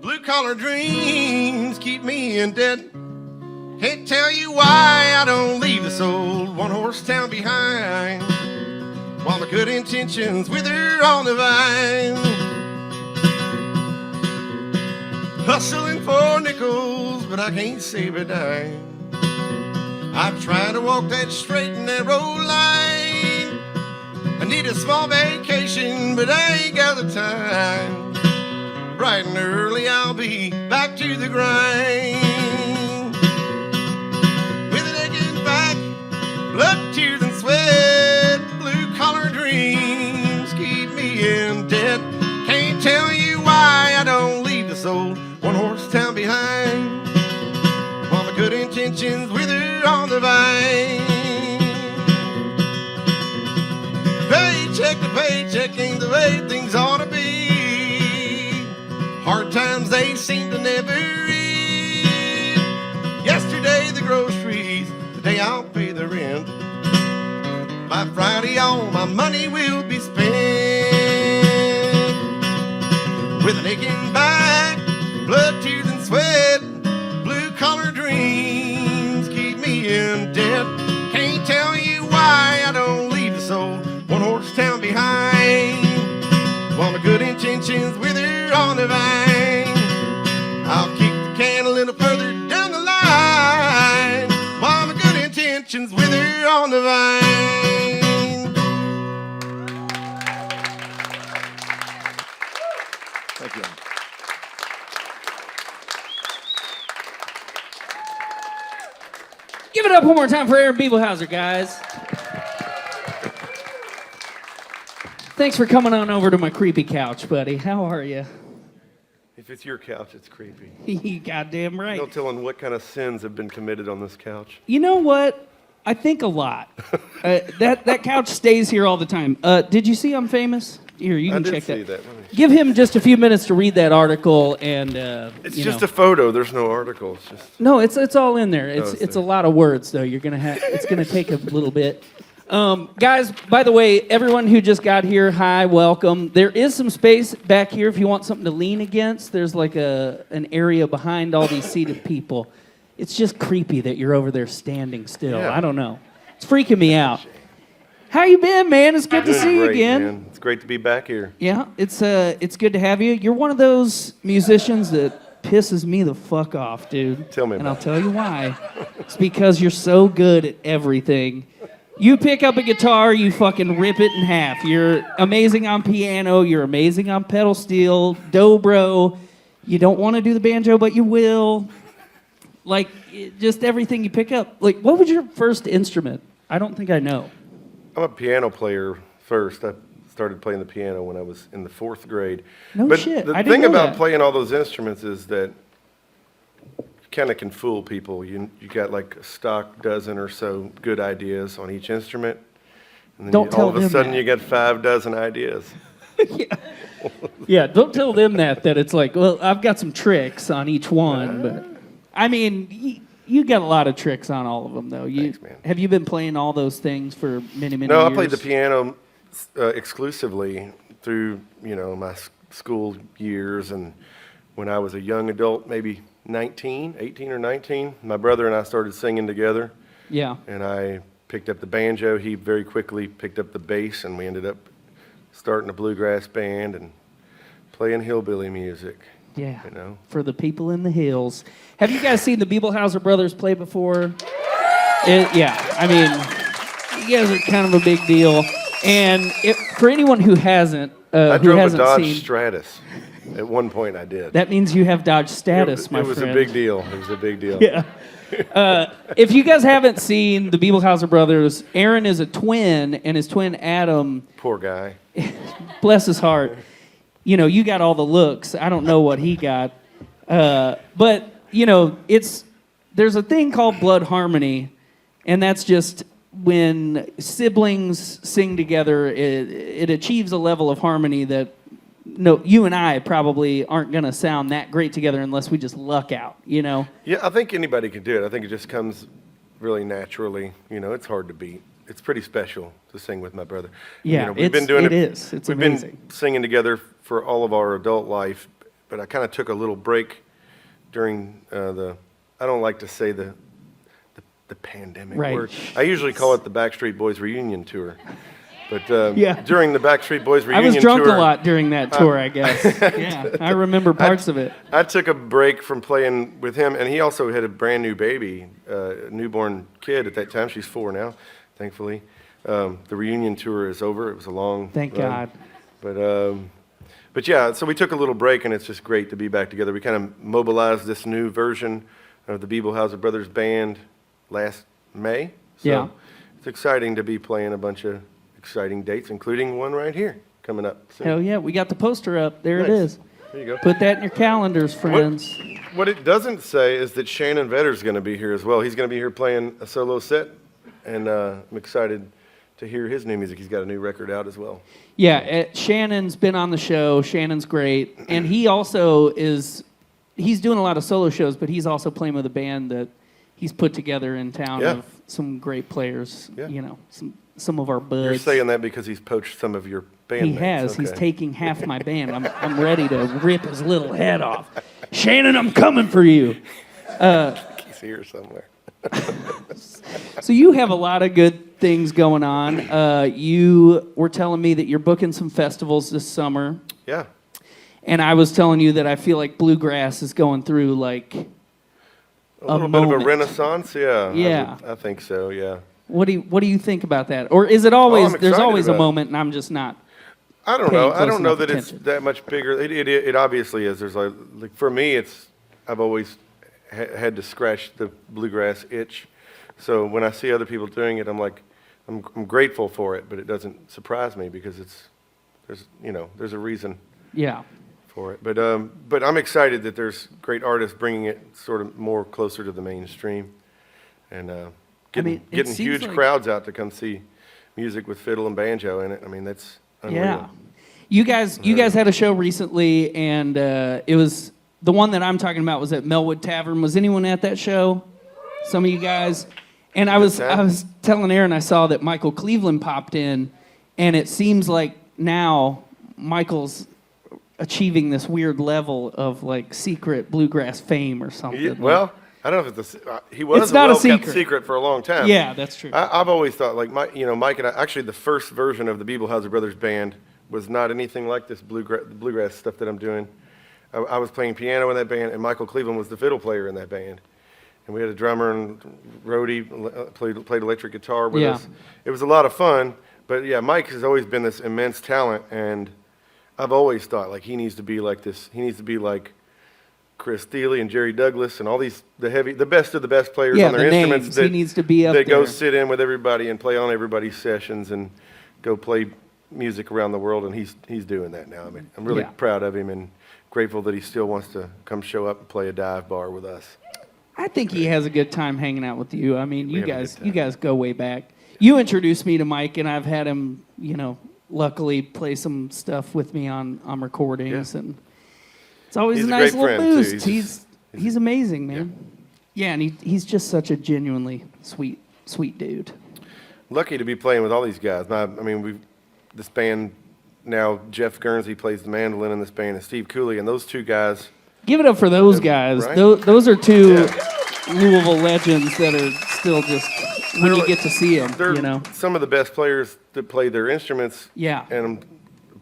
blue-collar dreams keep me in debt. Can't tell you why I don't leave this old one-horse town behind, while my good intentions wither on the vine. Hustling for nickels, but I can't save a dime. I've tried to walk that straight and narrow line. I need a small vacation, but I ain't got the time. Bright and early, I'll be back to the grind. With an aching back, blood, tears, and sweat, blue-collar dreams keep me in debt. Can't tell you why I don't leave this old one-horse town behind, while my good intentions wither on the vine. Paycheck to paycheck ain't the way things ought to be. Hard times, they seem to never end. Yesterday the groceries, today I'll pay the rent. By Friday all my money will be spent. With an aching back, blood, tears, and sweat, blue-collar dreams keep me in debt. Can't tell you why I don't leave this old one-horse town behind, while my good intentions wither on the Thank you. Give it up one more time for Aaron Bibelhauser, guys. Thanks for coming on over to my creepy couch, buddy. How are you? If it's your couch, it's creepy. You goddamn right. No telling what kind of sins have been committed on this couch. You know what? I think a lot. That couch stays here all the time. Did you see I'm Famous? Here, you can check that. I did see that. Give him just a few minutes to read that article, and It's just a photo. There's no article. It's just no, it's all in there. it's It's a there. lot of words though. You're gonna have. It's gonna take a little bit. Guys, by the way, everyone who just got here, hi, welcome. There is some space back here if you want something to lean against. There's like an area behind all these seated people. It's just creepy that you're over there standing still. Yeah. I don't know. It's freaking me out. How you been, man? It's good to Doing see you great, again. man. It's great to be back here. Yeah, it's good to have you. You're one of those musicians that pisses me the fuck off, dude. Tell me And about I'll tell you why. It's because you're so good at everything. You pick up a guitar, you fucking rip it in half. You're amazing on piano, you're amazing on pedal steel, dobro. You don't want to do the banjo, but you will. Like, just everything you pick up. Like, what was your first instrument? I don't think I know. I'm a piano player first. I started playing the piano when I was in the 4th grade. No but shit, the I didn't thing know about that. playing all those instruments is that you kind of can fool people. You got like a stock dozen or so good ideas on each instrument. And then Don't tell all of a them sudden that. you got 5 dozen ideas. Yeah, don't tell them that it's like, well, I've got some tricks on each one, but I mean, you got a lot of tricks on all of them, though. Thanks, man. Have you been playing all those things for many, many No, years? I played the piano exclusively through, my school years, and when I was a young adult, maybe 18 or 19, my brother and I started singing together, Yeah. and I picked up the banjo. He very quickly picked up the bass, and we ended up starting a bluegrass band and playing hillbilly music. Yeah. You know? For the people in the hills. Have you guys seen the Bibelhauser brothers play before? Yeah. I mean, you guys are kind of a big deal. And for anyone who hasn't, I drove a Dodge seen, Stratus. At one point, I did. that means you have Dodge status, my it was friend. a big deal. It was a big deal. Yeah. If you guys haven't seen the Bibelhauser brothers, Aaron is a twin, and his twin Adam, Poor guy. bless his heart, you got all the looks. I don't know what he got. But, there's a thing called blood harmony, and that's just when siblings sing together, it achieves a level of harmony that you and I probably aren't going to sound that great together unless we just luck out, Yeah, I think anybody can do it. I think it just comes really naturally. It's hard to beat. It's pretty special to sing with my brother. Yeah, we've been doing it is. It's we've amazing. been singing together for all of our adult life, but I kind of took a little break during I don't like to say the pandemic Right. word. I usually call it the Backstreet Boys reunion tour. But Yeah. during the Backstreet Boys I reunion was drunk tour, a lot during that tour, I guess. Yeah, I remember parts of it. I took a break from playing with him, and he also had a brand new baby, a newborn kid at that time. She's 4 now, thankfully. The reunion tour is over. It was a long Thank run. God. But yeah, so we took a little break, and it's just great to be back together. We kind of mobilized this new version of the Bibelhauser Brothers Band last May. So Yeah. it's exciting to be playing a bunch of exciting dates, including one right here coming up soon. Hell yeah, we got the poster up. There it Nice. is. There you go. Put that in your calendars, friends. What it doesn't say is that Shannon Vedder's going to be here as well. He's going to be here playing a solo set, and I'm excited to hear his new music. He's got a new record out as well. Yeah, Shannon's been on the show. Shannon's great. And he also he's doing a lot of solo shows, but he's also playing with a band that he's put together in town Yeah. of some great players, Yeah. some of our buds. You're saying that because he's poached some of your bandmates. He has. He's Okay. taking half my band. I'm ready to rip his little head off. Shannon, I'm coming for you. He's here somewhere. So you have a lot of good things going on. You were telling me that you're booking some festivals this summer. Yeah. And I was telling you that I feel like bluegrass is going through like A little bit of moment. a renaissance, yeah. Yeah. I think so, yeah. What do you think about that? Or is it always I'm there's excited always a about it. moment and I'm just not I don't paying know. I close don't know enough that attention. it's that much bigger. It obviously is. There's like for me, I've always had to scratch the bluegrass itch. So when I see other people doing it, I'm like, I'm grateful for it, but it doesn't surprise me because there's a reason Yeah. for it. But I'm excited that there's great artists bringing it sort of more closer to the mainstream, and getting it seems huge like- crowds out to come see music with fiddle and banjo in it. I mean, that's unreal. Yeah. You guys had a show recently, and it was the one that I'm talking about was at Melwood Tavern. Was anyone at that show? Some of you guys? And I was telling Aaron I saw that Michael Cleveland popped in, and it seems like now Michael's achieving this weird level of like secret bluegrass fame or something. Well, I don't know if he was It's a not a well-kept secret. secret for a long time. Yeah, that's true. I've always thought like Mike and I, actually the first version of the Bibelhauser Brothers band was not anything like this bluegrass stuff that I'm doing. I was playing piano in that band, and Michael Cleveland was the fiddle player in that band. And we had a drummer and roadie played electric guitar with us. It was a lot of fun. But yeah, Mike has always been this immense talent, and I've always thought like he needs to be like this. He needs to be like Chris Thiele and Jerry Douglas and all these the best of the best players Yeah, on their the instruments. names. He needs to be up that go there. sit in with everybody and play on everybody's sessions and go play music around the world. And he's doing that now. I mean, I'm really proud of him and grateful that he still wants to come show up and play a dive bar with us. I think he has a good time hanging out with you. I mean, you guys go way back. You introduced me to Mike, and I've had him, luckily play some stuff with me on recordings, and it's always He's a a nice great little friend, too. boost. He's amazing, man. Yeah, and he's just such a genuinely sweet dude. Lucky to be playing with all these guys. This band now, Jeff Guernsey plays the mandolin in this band, and Steve Cooley, and those two guys. Give it up for those guys. Right? Those are two Louisville legends that are still just when you get to see them. They're some of the best players that play their instruments. Yeah. And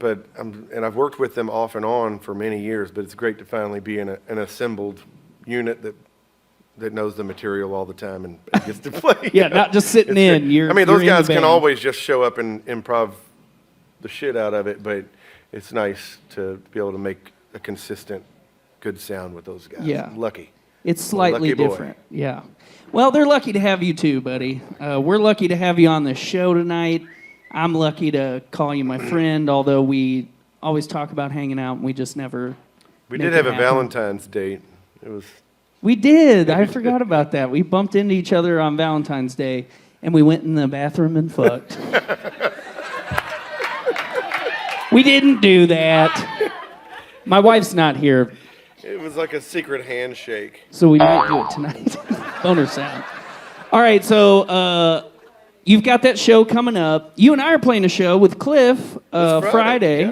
I've worked with them off and on for many years, but it's great to finally be in an assembled unit that knows the material all the time and gets to play. Yeah, not just sitting in. Those you're guys in the can band. always just show up and improv the shit out of it, but it's nice to be able to make a consistent, good sound with those guys. Yeah. Lucky. It's slightly lucky boy. different. Yeah. Well, they're lucky to have you too, buddy. We're lucky to have you on the show tonight. I'm lucky to call you my friend, although we always talk about hanging out and we just never. We make did it have a happen. Valentine's date. It was. We did. I forgot about that. We bumped into each other on Valentine's Day, and we went in the bathroom and fucked. We didn't do that. My wife's not here, It was like a secret handshake. so we might do it tonight. Boner sound. All right, so you've got that show coming up. You and I are playing a show with Cliff This Friday.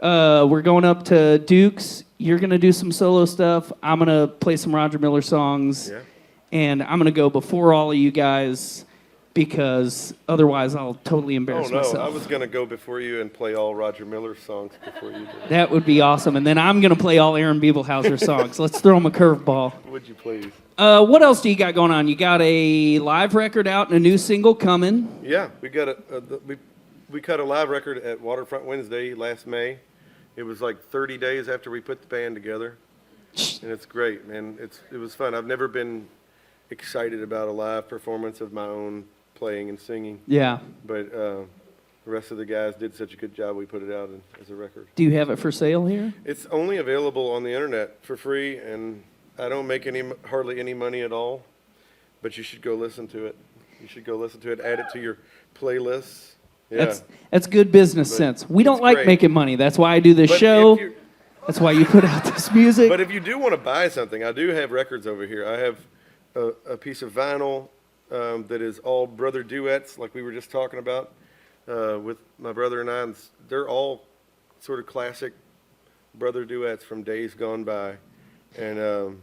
yeah. We're going up to Duke's. You're going to do some solo stuff. I'm going to play some Roger Miller songs. Yeah. And I'm going to go before all of you guys because otherwise I'll totally Oh embarrass no, myself. I was gonna go before you and play all Roger Miller songs before you did. That would be awesome. And then I'm going to play all Aaron Bibelhauser songs. Let's throw him a curveball. Would you please? What else do you got going on? You got a live record out and a new single coming. Yeah, we got we cut a live record at Waterfront Wednesday last May. It was like 30 days after we put the band together, and it's great, man. It was fun. I've never been excited about a live performance of my own playing and singing, Yeah. but the rest of the guys did such a good job. We put it out as a record. Do you have it for sale here? It's only available on the internet for free, and I don't make hardly any money at all. But you should go listen to it. You should go listen to it. Add it to your playlists. Yeah. That's good business sense. We don't it's like great. making money. That's why I do this But show. if you- That's why you put out this music. But if you do want to buy something, I do have records over here. I have a piece of vinyl that is all brother duets, like we were just talking about, with my brother and I. And they're all sort of classic brother duets from days gone by. And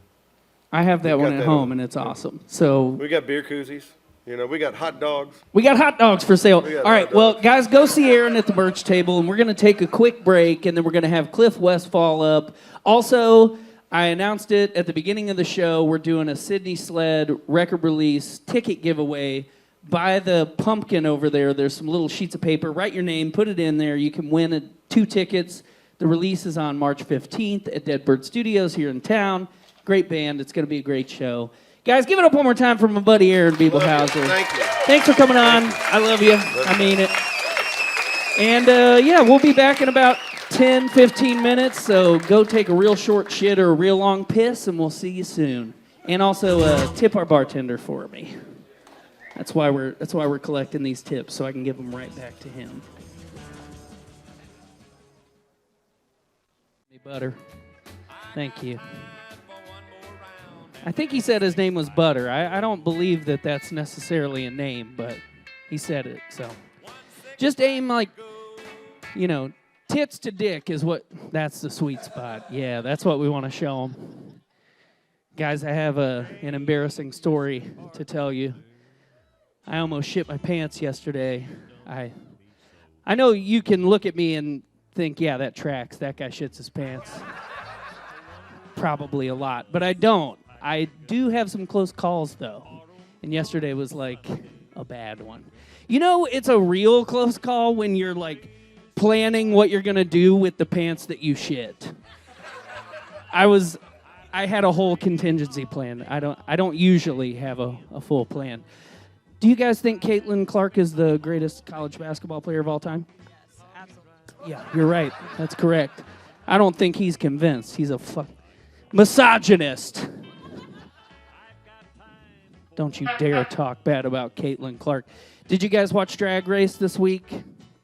I have that we one got at that home, on. and it's awesome. So we got beer koozies. We got hot dogs. we got hot dogs for sale. We got All right, hot well, dogs. guys, go see Aaron at the merch table, and we're going to take a quick break, and then we're going to have Cliff Westfall up. Also, I announced it at the beginning of the show. We're doing a Sydney Sled record release ticket giveaway. By the pumpkin over there, there's some little sheets of paper. Write your name, put it in there. You can win 2 tickets. The release is on March 15th at Dead Bird Studios here in town. Great band. It's going to be a great show. Guys, give it up one more time for my buddy Aaron Bibelhauser. Thank you. Thanks for coming on. I love you. I mean it. And yeah, we'll be back in about 10, 15 minutes. So go take a real short shit or a real long piss, and we'll see you soon. And also tip our bartender for me. That's why we're collecting these tips, so I can give them right back to him. Butter. Thank you. I think he said his name was Butter. I don't believe that that's necessarily a name, but he said it, so. Just aim like, you know, tits to dick is that's the sweet spot. Yeah, that's what we want to show them. Guys, I have an embarrassing story to tell you. I almost shit my pants yesterday. I know you can look at me and think, yeah, that tracks. That guy shits his pants. Probably a lot, but I don't. I do have some close calls, though. And yesterday was like a bad one. You know, it's a real close call when you're like planning what you're going to do with the pants that you shit. I had a whole contingency plan. I don't usually have a full plan. Do you guys think Caitlin Clark is the greatest college basketball player of all time? Yeah, you're right. That's correct. I don't think he's convinced. He's a misogynist. Don't you dare talk bad about Caitlin Clark. Did you guys watch Drag Race this week?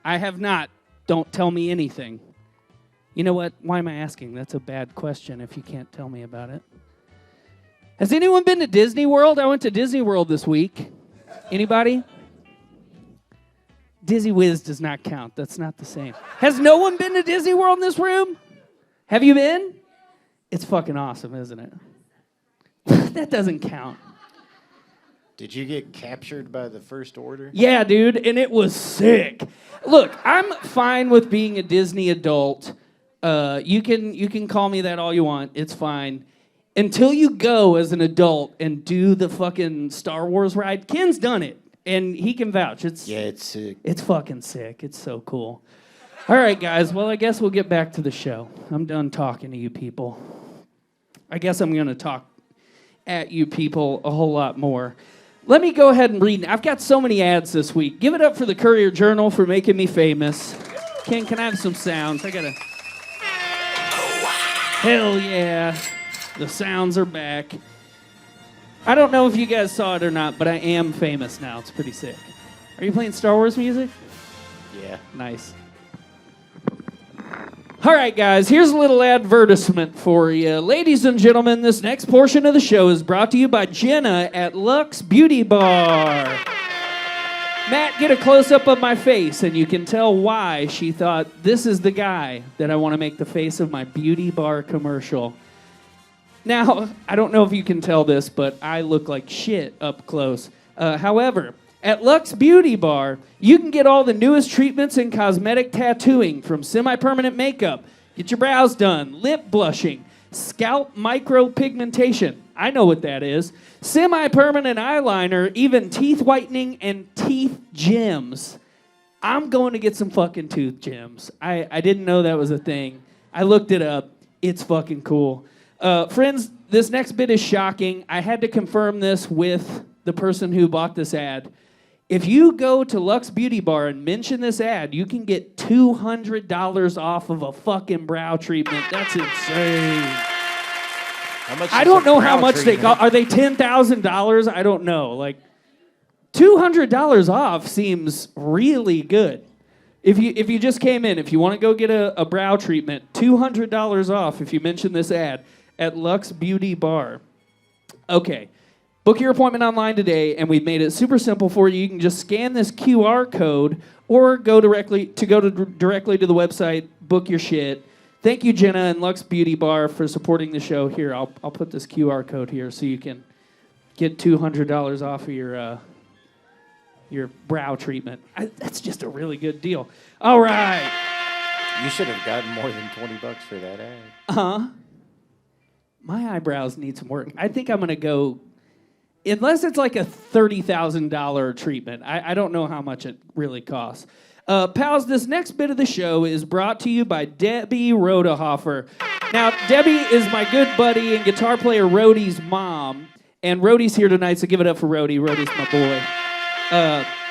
I have not. Don't tell me anything. You know what? Why am I asking? That's a bad question if you can't tell me about it. Has anyone been to Disney World? I went to Disney World this week. Anybody? Disney Wiz does not count. That's not the same. Has no one been to Disney World in this room? Have you been? It's fucking awesome, isn't it? That doesn't count. Did you get captured by the First Order? Yeah, dude, and it was sick. Look, I'm fine with being a Disney adult. You can call me that all you want. It's fine. Until you go as an adult and do the fucking Star Wars ride. Ken's done it. And he can vouch. It's sick. It's fucking sick. It's so cool. All right, guys. Well, I guess we'll get back to the show. I'm done talking to you people. I guess I'm going to talk at you people a whole lot more. Let me go ahead and read. I've got so many ads this week. Give it up for the Courier-Journal for making me famous. Ken, can I have some sounds? I got to... Hell yeah. The sounds are back. I don't know if you guys saw it or not, but I am famous now. It's pretty sick. Are you playing Star Wars music? Yeah. Nice. All right, guys, here's a little advertisement for you. Ladies and gentlemen, this next portion of the show is brought to you by Jenna at Lux Beauty Bar. Matt, get a close-up of my face, and you can tell why she thought this is the guy that I want to make the face of my beauty bar commercial. Now, I don't know if you can tell this, but I look like shit up close. However, at Lux Beauty Bar, you can get all the newest treatments in cosmetic tattooing, from semi-permanent makeup, get your brows done, lip blushing, scalp micropigmentation. I know what that is. Semi-permanent eyeliner, even teeth whitening, and teeth gems. I'm going to get some fucking tooth gems. I didn't know that was a thing. I looked it up. It's fucking cool. Friends, this next bit is shocking. I had to confirm this with the person who bought this ad. If you go to Lux Beauty Bar and mention this ad, you can get $200 off of a fucking brow treatment. That's insane. How much I is don't a know brow how much they treatment? cost. Are they $10,000? I don't know. Like, $200 off seems really good. If you just came in, if you want to go get a brow treatment, $200 off if you mention this ad at Lux Beauty Bar. Okay, book your appointment online today, and we've made it super simple for you. You can just scan this QR code or go directly to the website, book your shit. Thank you, Jenna and Lux Beauty Bar, for supporting the show. Here, I'll put this QR code here so you can get $200 off of your brow treatment. That's just a really good deal. All right. You should have gotten more than $20 for that ad. Uh-huh. My eyebrows need some work. I think I'm going to go, unless it's like a $30,000 treatment. I don't know how much it really costs. Pals, this next bit of the show is brought to you by Debbie Rodehofer. Now, Debbie is my good buddy and guitar player Rhodey's mom. And Rhodey's here tonight, so give it up for Rhodey. Rhodey's my boy.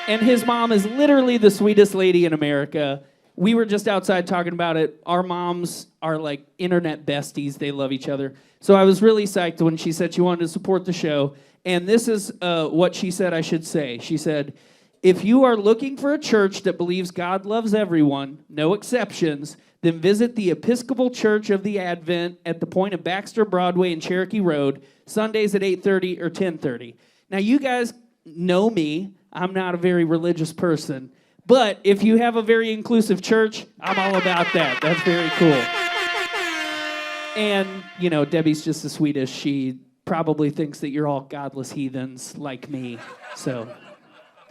And his mom is literally the sweetest lady in America. We were just outside talking about it. Our moms are like internet besties. They love each other. So I was really psyched when she said she wanted to support the show. And this is what she said I should say. She said, if you are looking for a church that believes God loves everyone, no exceptions, then visit the Episcopal Church of the Advent at the point of Baxter Broadway and Cherokee Road, Sundays at 8:30 or 10:30. Now, you guys know me. I'm not a very religious person. But if you have a very inclusive church, I'm all about that. That's very cool. And, you know, Debbie's just the sweetest. She probably thinks that you're all godless heathens like me. So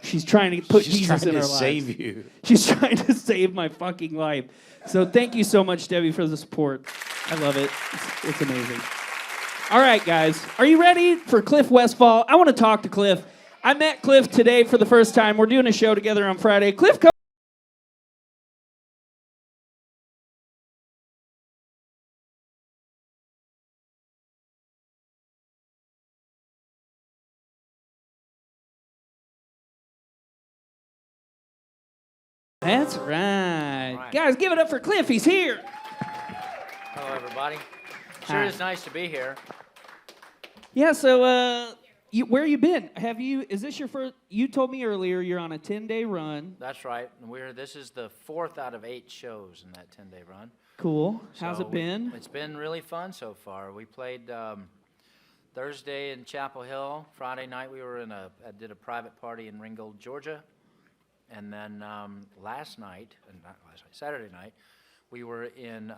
she's trying to put Jesus in our lives. She's trying to save you. She's trying to save my fucking life. So thank you so much, Debbie, for the support. I love it. It's amazing. All right, guys. Are you ready for Cliff Westfall? I want to talk to Cliff. I met Cliff today for the first time. We're doing a show together on Friday. Cliff, come. That's right. Guys, give it up for Cliff. He's here. Hello, everybody. Sure is nice to be here. Yeah, so where you been? Is this your first? You told me earlier you're on a 10-day run. That's right. And this is the 4th out of 8 shows in that 10-day run. Cool. How's So it been? It's been really fun so far. We played Thursday in Chapel Hill. Friday night I did a private party in Ringgold, Georgia. And then Saturday night, we were in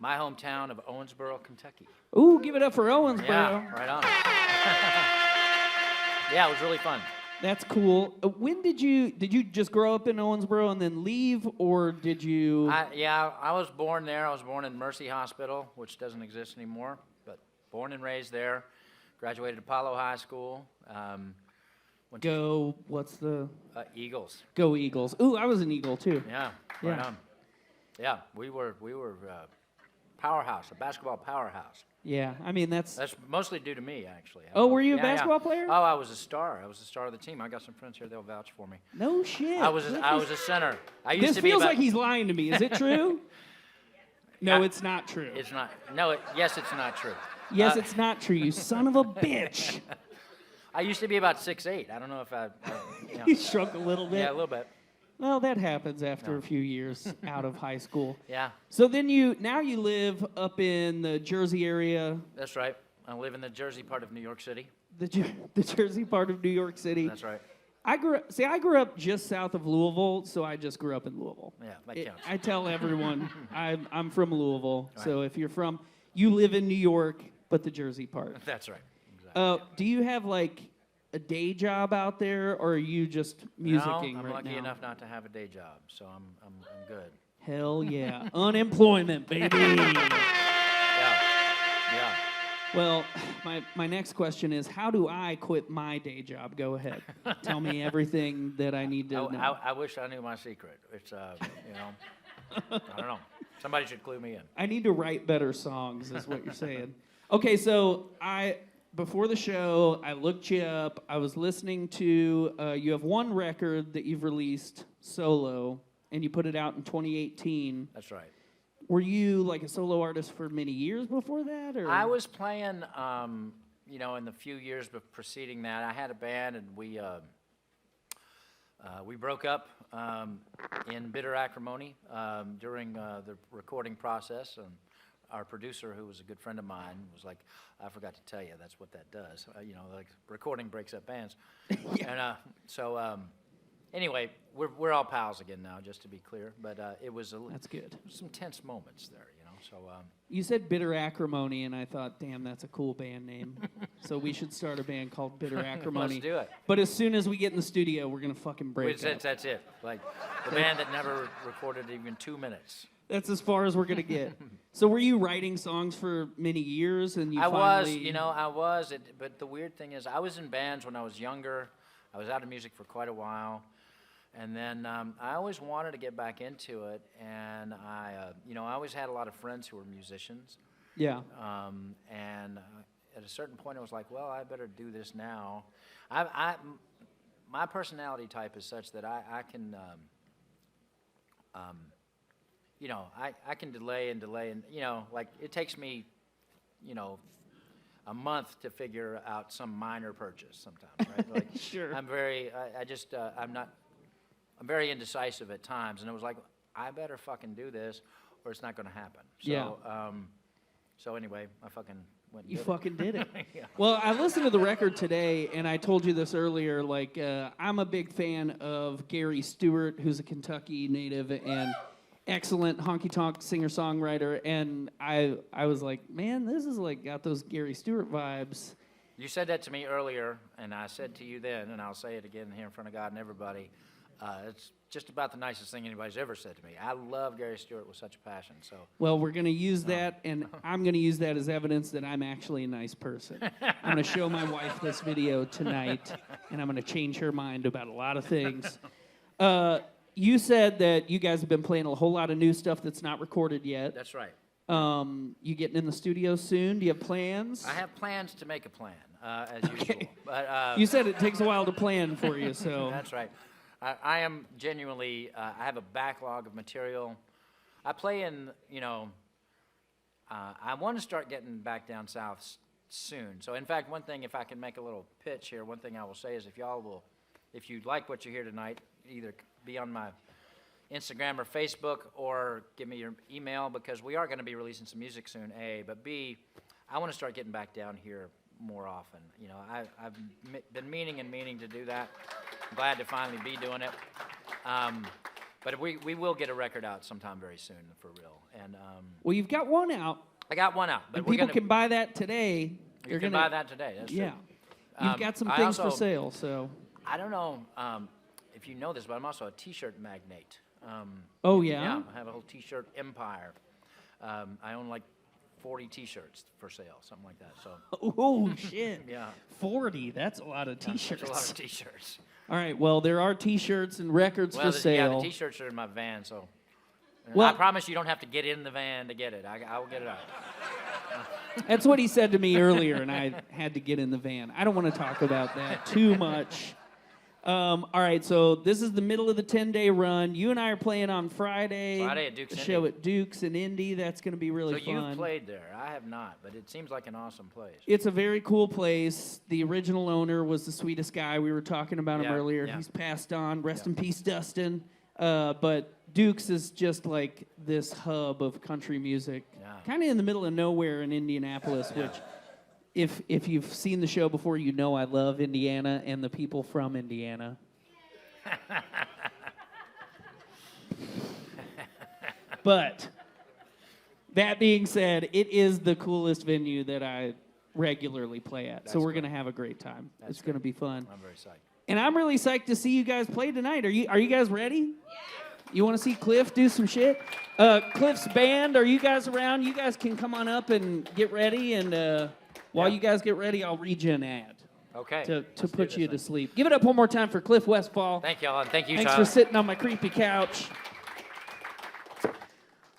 my hometown of Owensboro, Kentucky. Ooh, give it up for Owensboro. Yeah, right on. Yeah, it was really fun. That's cool. When did you just grow up in Owensboro and then leave, or did you? I was born there. I was born in Mercy Hospital, which doesn't exist anymore, but born and raised there. Graduated Apollo High School. What's the? Eagles. Go Eagles. Ooh, I was an Eagle too. Yeah, right on. Yeah, we were powerhouse, a basketball powerhouse. Yeah, I mean that's mostly due to me, actually. Oh, were you a basketball player? Oh, I was a star. I was the star of the team. I got some friends here; they'll vouch for me. No shit. I was a center. This feels like he's lying to me. Is it true? No, it's not true. It's not. No, yes, it's not true. Yes, it's not true. You son of a bitch. I used to be about 6'8". I don't know if You shrunk a little bit. Yeah, a little bit. Well, that happens after a few years out of high school. Yeah. So then you live up in the Jersey area. That's right. I live in the Jersey part of New York City. The Jersey part of New York City. That's right. I grew up just south of Louisville, so I just grew up in Louisville. Yeah, that counts. I tell everyone I'm from Louisville. Right. So if you live in New York, but the Jersey part. That's right. Exactly. Do you have like a day job out there, or are you just musicking right now? I'm lucky enough not to have a day job, so I'm good. Hell yeah. Unemployment, baby. Yeah. Well, my next question is, how do I quit my day job? Go ahead. Tell me everything that I need to know. I wish I knew my secret. It's, I don't know. Somebody should clue me in. I need to write better songs, is what you're saying. Okay, so before the show, I looked you up. I was listening to, you have one record that you've released solo, and you put it out in 2018. That's right. Were you like a solo artist for many years before that? Or? I was playing, in the few years preceding that. I had a band, and we broke up in bitter acrimony during the recording process, and our producer, who was a good friend of mine, was like, I forgot to tell you, that's what that does. Like recording breaks up bands. Yeah. And anyway, we're all pals again now, just to be clear. But it was that's good. Some tense moments there, So you said Bitter Acrimony, and I thought, damn, that's a cool band name. So we should start a band called Bitter Acrimony. Let's do it. But as soon as we get in the studio, we're gonna fucking break up. That's it. Like the band that never recorded even 2 minutes. That's as far as we're gonna get. So were you writing songs for many years, and I was. But the weird thing is, I was in bands when I was younger. I was out of music for quite a while, And then I always wanted to get back into it, and I always had a lot of friends who were musicians. Yeah. And at a certain point, I was like, well, I better do this now. My personality type is such that I can, I can delay and, like it takes me, a month to figure out some minor purchase sometimes, right? Like, Sure. I'm very, I'm very indecisive at times, and it was like, I better fucking do this, or it's not going to happen. So, Yeah. So anyway, I fucking went and You did fucking did it. Yeah. Well, I listened to the record today, and I told you this earlier. Like, I'm a big fan of Gary Stewart, who's a Kentucky native and excellent honky tonk singer songwriter. And I was like, man, this is like got those Gary Stewart vibes. You said that to me earlier, and I said to you then, and I'll say it again here in front of God and everybody. It's just about the nicest thing anybody's ever said to me. I love Gary Stewart with such a passion. So. Well, we're going to use that, and I'm going to use that as evidence that I'm actually a nice person. I'm going to show my wife this video tonight, and I'm going to change her mind about a lot of things. You said that you guys have been playing a whole lot of new stuff that's not recorded yet. That's right. You getting in the studio soon? Do you have plans? I have plans to make a plan, as usual. But, You said it takes a while to plan for you, so. That's right. I am genuinely, I have a backlog of material. I play in, I want to start getting back down south soon. So in fact, one thing, if I can make a little pitch here, one thing I will say is if you like what you hear tonight, either be on my Instagram or Facebook or give me your email, because we are going to be releasing some music soon, A, but B, I want to start getting back down here more often. I've been meaning to do that. I'm glad to finally be doing it. But we will get a record out sometime very soon, for real. And Well, you've got one out. I got one out, but And we're people gonna, can buy that today. you can buy that today. That's Yeah. true. You've got some I things for also- sale, so. I don't know if you know this, but I'm also a T-shirt magnate. Oh, yeah? Yeah, I have a whole T-shirt empire. I own like 40 T-shirts for sale, something like that. So Oh, shit. yeah, 40. That's a lot of yeah, T-shirts. that's a lot of T-shirts. All right, well, there are T-shirts and records Well, for the sale. T-shirts are in my van, so. Well- I promise you don't have to get in the van to get it. I will get it out. That's what he said to me earlier, and I had to get in the van. I don't want to talk about that too much. All right, so this is the middle of the 10-day run. You and I are playing on Friday. Friday at Duke's a show Indy. at Duke's in Indy. That's going to be really So fun. you've played there. I have not, but it seems like an awesome place. It's a very cool place. The original owner was the sweetest guy. We were talking about him Yeah, earlier. yeah. He's passed on. Rest in peace, Dustin. But Duke's is just like this hub of country music, Yeah. kind of in the middle of nowhere in Indianapolis, which if you've seen the show before, you know I love Indiana and the people from Indiana. But that being said, it is the coolest venue that I regularly play at. So That's we're great. going to have a great time. That's It's going to be fun. I'm very psyched. And I'm really psyched to see you guys play tonight. Are you guys ready? Yeah. You want to see Cliff do some shit? Cliff's band, are you guys around? You guys can come on up and get ready. And while you guys get ready, I'll read you an ad Okay. to let's do put you this to then. sleep. Give it up one more time for Cliff Westfall. Thank y'all, and thank you, Thanks Tyler. for sitting on my creepy couch.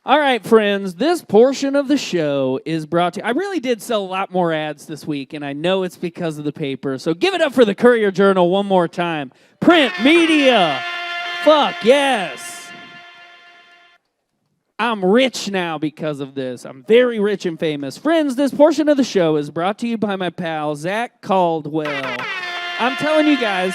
All right, friends, this portion of the show is brought to you. I really did sell a lot more ads this week, and I know it's because of the paper. So give it up for the Courier Journal one more time. Print media. Fuck yes. I'm rich now because of this. I'm very rich and famous. Friends, this portion of the show is brought to you by my pal, Zach Caldwell. I'm telling you guys,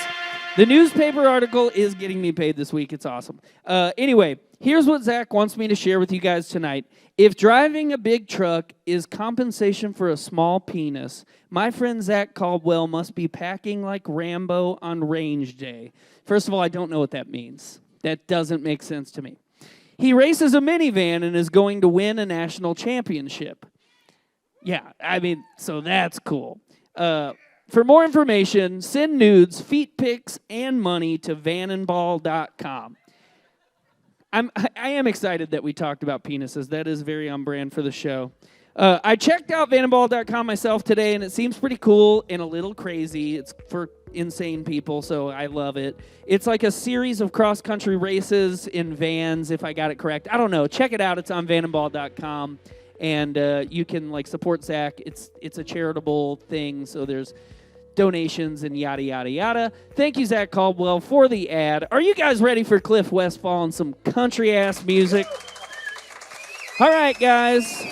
the newspaper article is getting me paid this week. It's awesome. Anyway, here's what Zach wants me to share with you guys tonight. If driving a big truck is compensation for a small penis, my friend Zach Caldwell must be packing like Rambo on range day. First of all, I don't know what that means. That doesn't make sense to me. He races a minivan and is going to win a national championship. Yeah, I mean, so that's cool. For more information, send nudes, feet pics, and money to vanandball.com. I am excited that we talked about penises. That is very on brand for the show. I checked out vanandball.com myself today, and it seems pretty cool and a little crazy. It's for insane people, so I love it. It's like a series of cross-country races in vans, if I got it correct. I don't know. Check it out. It's on vanandball.com, and you can like support Zach. It's a charitable thing, so there's donations and yada, yada, yada. Thank you, Zach Caldwell, for the ad. Are you guys ready for Cliff Westfall and some country-ass music? All right, guys.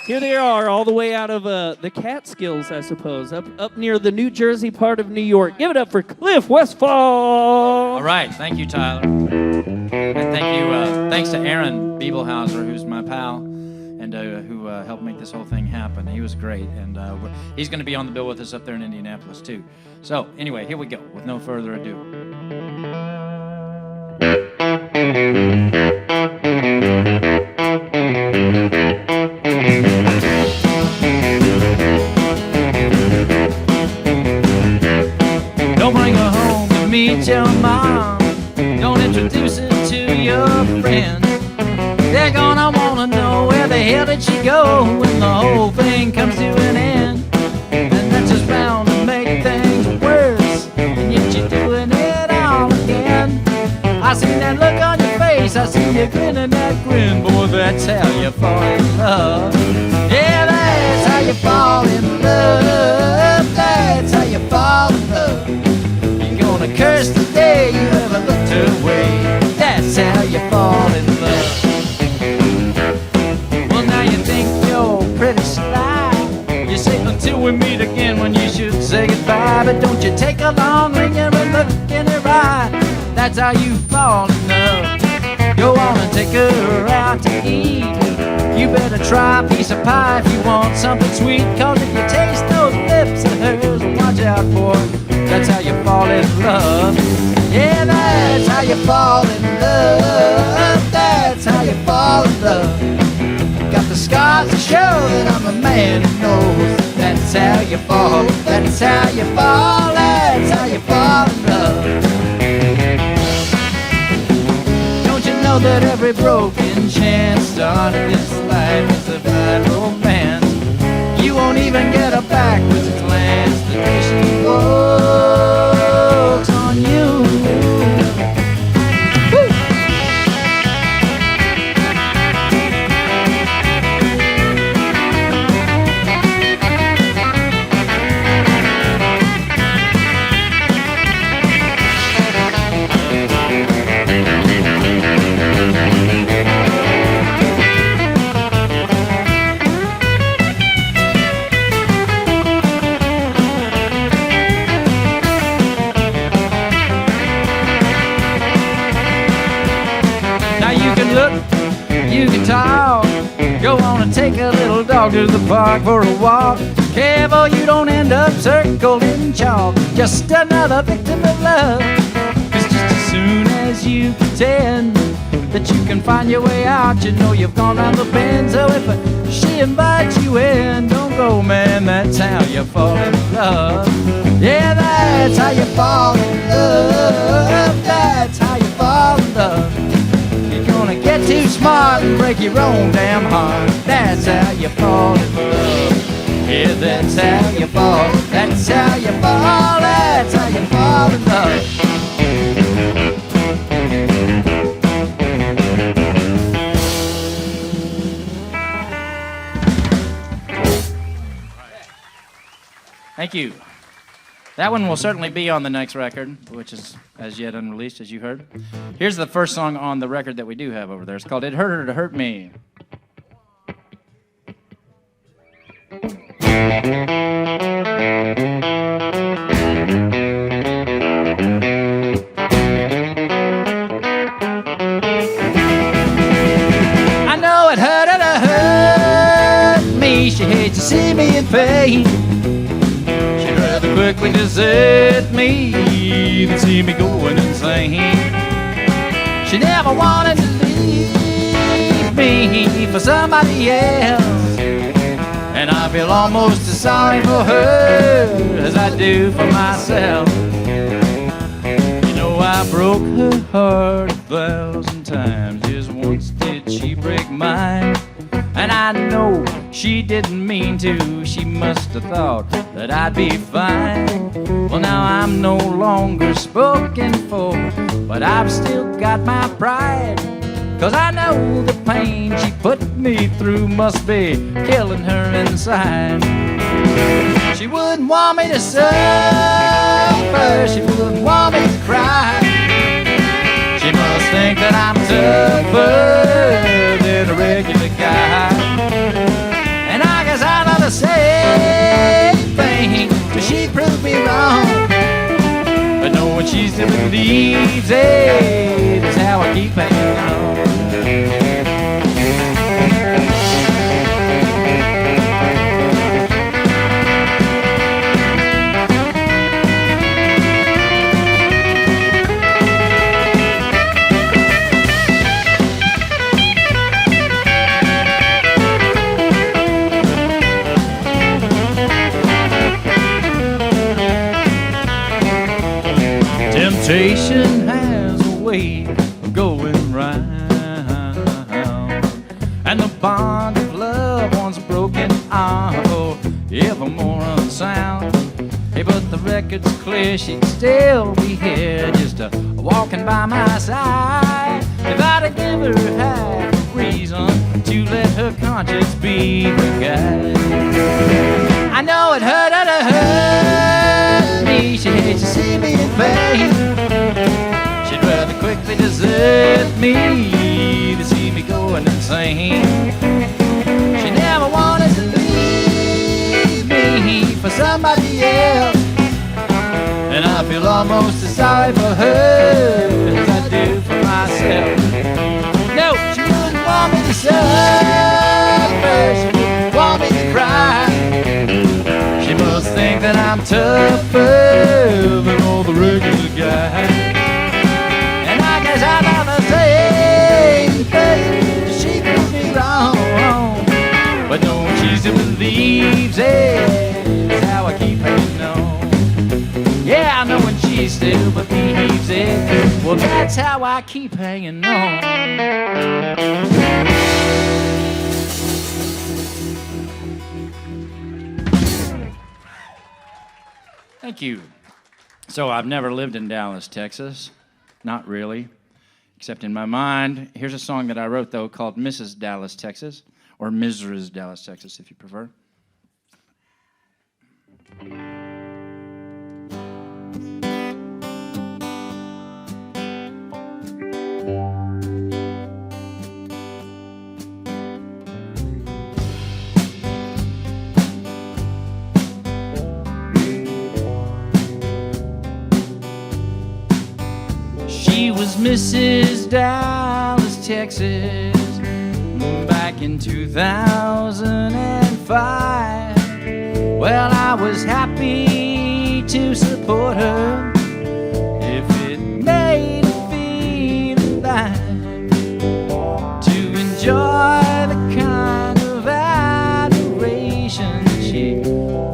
Here they are, all the way out of the Catskills, I suppose, up near the New Jersey part of New York. Give it up for Cliff Westfall. All right, thank you, Tyler. And thanks to Aaron Bibelhauser, who's my pal, and who helped make this whole thing happen. He was great, and he's going to be on the bill with us up there in Indianapolis, too. So, anyway, here we go, with no further ado. Don't bring her home to meet your mom. Don't introduce her to your friends. They're gonna wanna know where the hell did she go when the whole thing comes to an end. And that's just bound to make things worse, and yet you're doing it all again. I see that look on your face, I see you grinning that grin. Boy, that's how you fall in love. Yeah, that's how you fall in love. That's how you fall in love. You're gonna curse the day you ever looked her way. That's how you fall in love. Well, now you think you're pretty sly. You say until we meet again when you should say goodbye. But don't you take a long ringer and look in her eye. That's how you fall in love. Go on and take her out to eat. You better try a piece of pie if you want something sweet. Cause if you taste those lips of hers, watch out for it. That's how you fall in love. Yeah, that's how you fall in love. That's how you fall in love. Got the scars to show that I'm a man who knows. That's how you fall. That's how you fall. That's how you fall in love. Know that every broken chance started this life as a bad romance. You won't even get a backwards glance the day she walks on you. Woo! You can talk. Go on and take a little dog to the park for a walk. Careful you don't end up circled in chalk. Just another victim of love. 'Cause just as soon as you pretend that you can find your way out, you know you've gone round the bend. So if she invites you in, don't go, man. That's how you fall in love. Yeah, that's how you fall in love. That's how you fall in love. Gonna get too smart and break your own damn heart. That's how you fall in love. Yeah, that's how you fall. That's how you fall. That's how you fall in love. Thank you. That one will certainly be on the next record, which is as yet unreleased, as you heard. Here's the first song on the record that we do have over there. It's called It Hurt Her to Hurt Me. I know it hurt her to hurt me. She hates to see me in pain. Quickly desert me than see me going insane. She never wanted to leave me for somebody else, and I feel almost as sorry for her as I do for myself. You know I broke her heart 1,000 times. Just once did she break mine. And I know she didn't mean to. She must have thought that I'd be fine. Well, now I'm no longer spoken for, but I've still got my pride. 'Cause I know the pain she put me through must be killing her inside. She wouldn't want me to suffer, she wouldn't want me to cry. She must think that I'm tougher than a regular guy. And I guess I love the same thing, but she proved me wrong. But knowing she still believes it is how I keep hanging on. Temptation has a way of going round, and the bond of love once broken, oh, evermore unsound. Hey, but the record's clear, she'd still be here, just walking by my side. If I'd have given her half a reason to let her conscience be her guide. I know it hurt her to hurt me. She hates to see me in pain. She'd rather quickly desert me to see me going insane. She never wanted to leave me for somebody else, and I feel almost as sorry for her as I do for myself. No, she wouldn't want me to suffer, she wouldn't want me to cry. She must think that I'm tougher than all the regular guys. And I guess I love the same thing, she proved me wrong. But no, she still believes it, is how I keep hanging on. Yeah, I know when she still believes it, well, that's how I keep hanging on. Thank you. So I've never lived in Dallas, Texas. Not really, except in my mind. Here's a song that I wrote, though, called Mrs. Dallas, Texas, or Mrs. Dallas, Texas, if you prefer. She was Mrs. Dallas, Texas, back in 2005. Well, I was happy to support her if it made her feel alive, to enjoy the kind of adoration she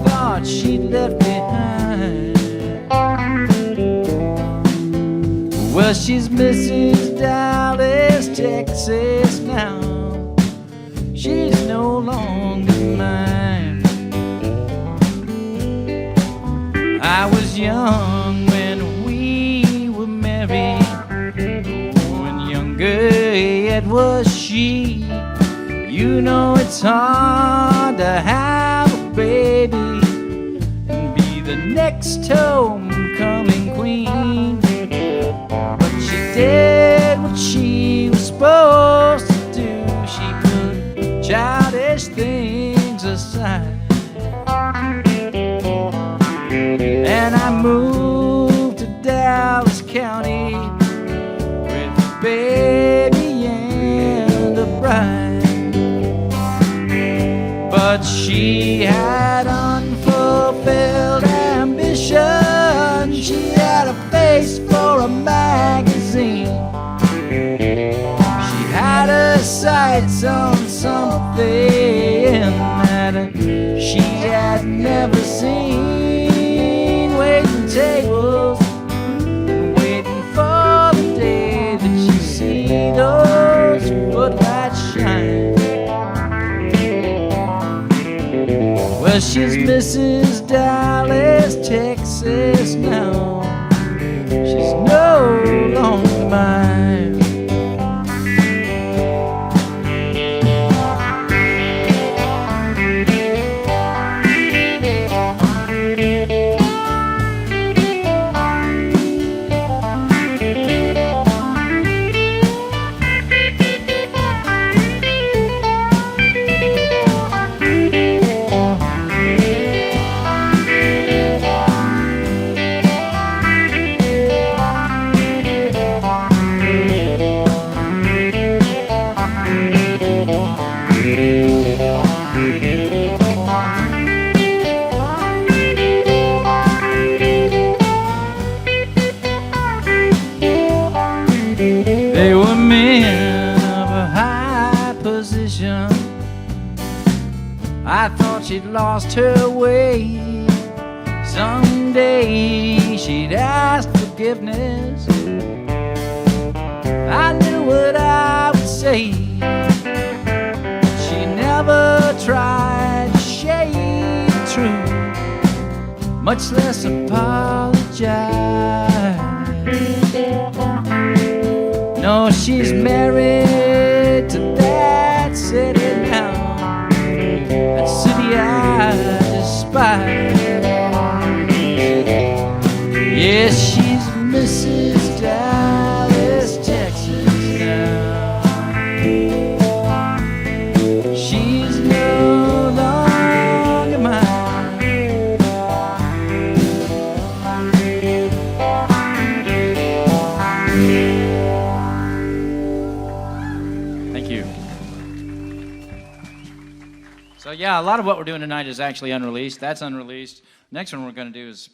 thought she'd left behind. Well, she's Mrs. Dallas, Texas now. She's no longer mine. I was young when we were married, when younger yet was she. You know it's hard to have a baby and be the next homecoming queen. Did what she was supposed to do. She put childish things aside, and I moved to Dallas County with a baby and a bride. But she had unfulfilled ambition. She had a face for a magazine. She had her sights on something that she had never seen. Waiting tables, waiting for the day that you see those footlights shine. Well, she's Mrs. Dallas, Texas now. She's no longer mine. They were men of a high position. I thought she'd lost her way. Someday she'd ask forgiveness. I knew what I would say. She never tried to shade the truth, much less apologize. No, she's married to that city now, that city I despise. Yes, she's Mrs. Dallas, Texas now. She's no longer mine. Thank you. So yeah, a lot of what we're doing tonight is actually unreleased. That's unreleased. Next one we're going to do is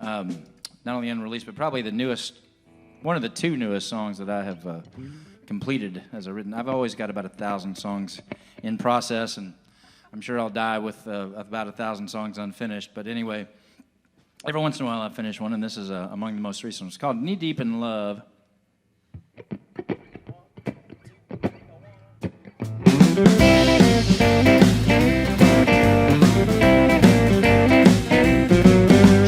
not only unreleased, but probably the newest, one of the two newest songs that I have completed as a written. I've always got about 1,000 songs in process, and I'm sure I'll die with about 1,000 songs unfinished. But anyway, every once in a while I finish one, and this is among the most recent. It's called Knee Deep in Love.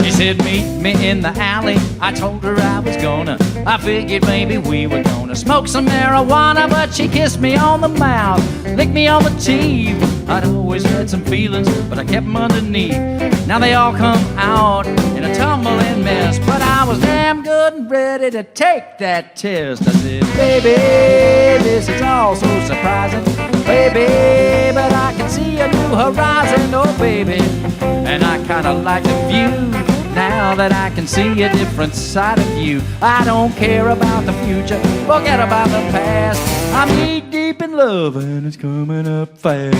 She said, meet me in the alley. I told her I was gonna. I figured maybe we were gonna smoke some marijuana, but she kissed me on the mouth, licked me on the teeth. I'd always had some feelings, but I kept them underneath. Now they all come out in a tumbling mess, but I was damn good and ready to take that test. I said, baby, this is all so surprising. Baby, but I can see a new horizon, oh baby. And I kinda like the view now that I can see a different side of you. I don't care about the future, forget about the past. I'm knee deep in love and it's coming up fast.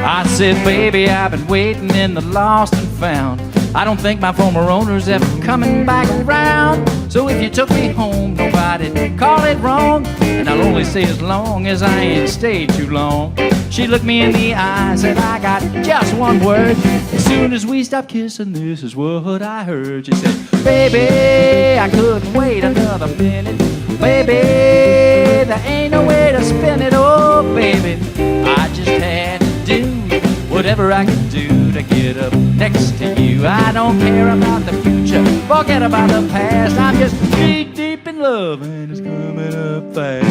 I said, baby, I've been waiting in the lost and found. I don't think my former owner's ever coming back around. So if you took me home, nobody'd call it wrong. And I'll only stay as long as I ain't stayed too long. She looked me in the eyes and I got just one word. As soon as we stopped kissing, this is what I heard. She said, baby, I couldn't wait another minute. Baby, there ain't no way to spin it. Oh, baby, I just had to do whatever I could do to get up next to you. I don't care about the future, forget about the past. I'm just knee deep in love and it's coming up fast.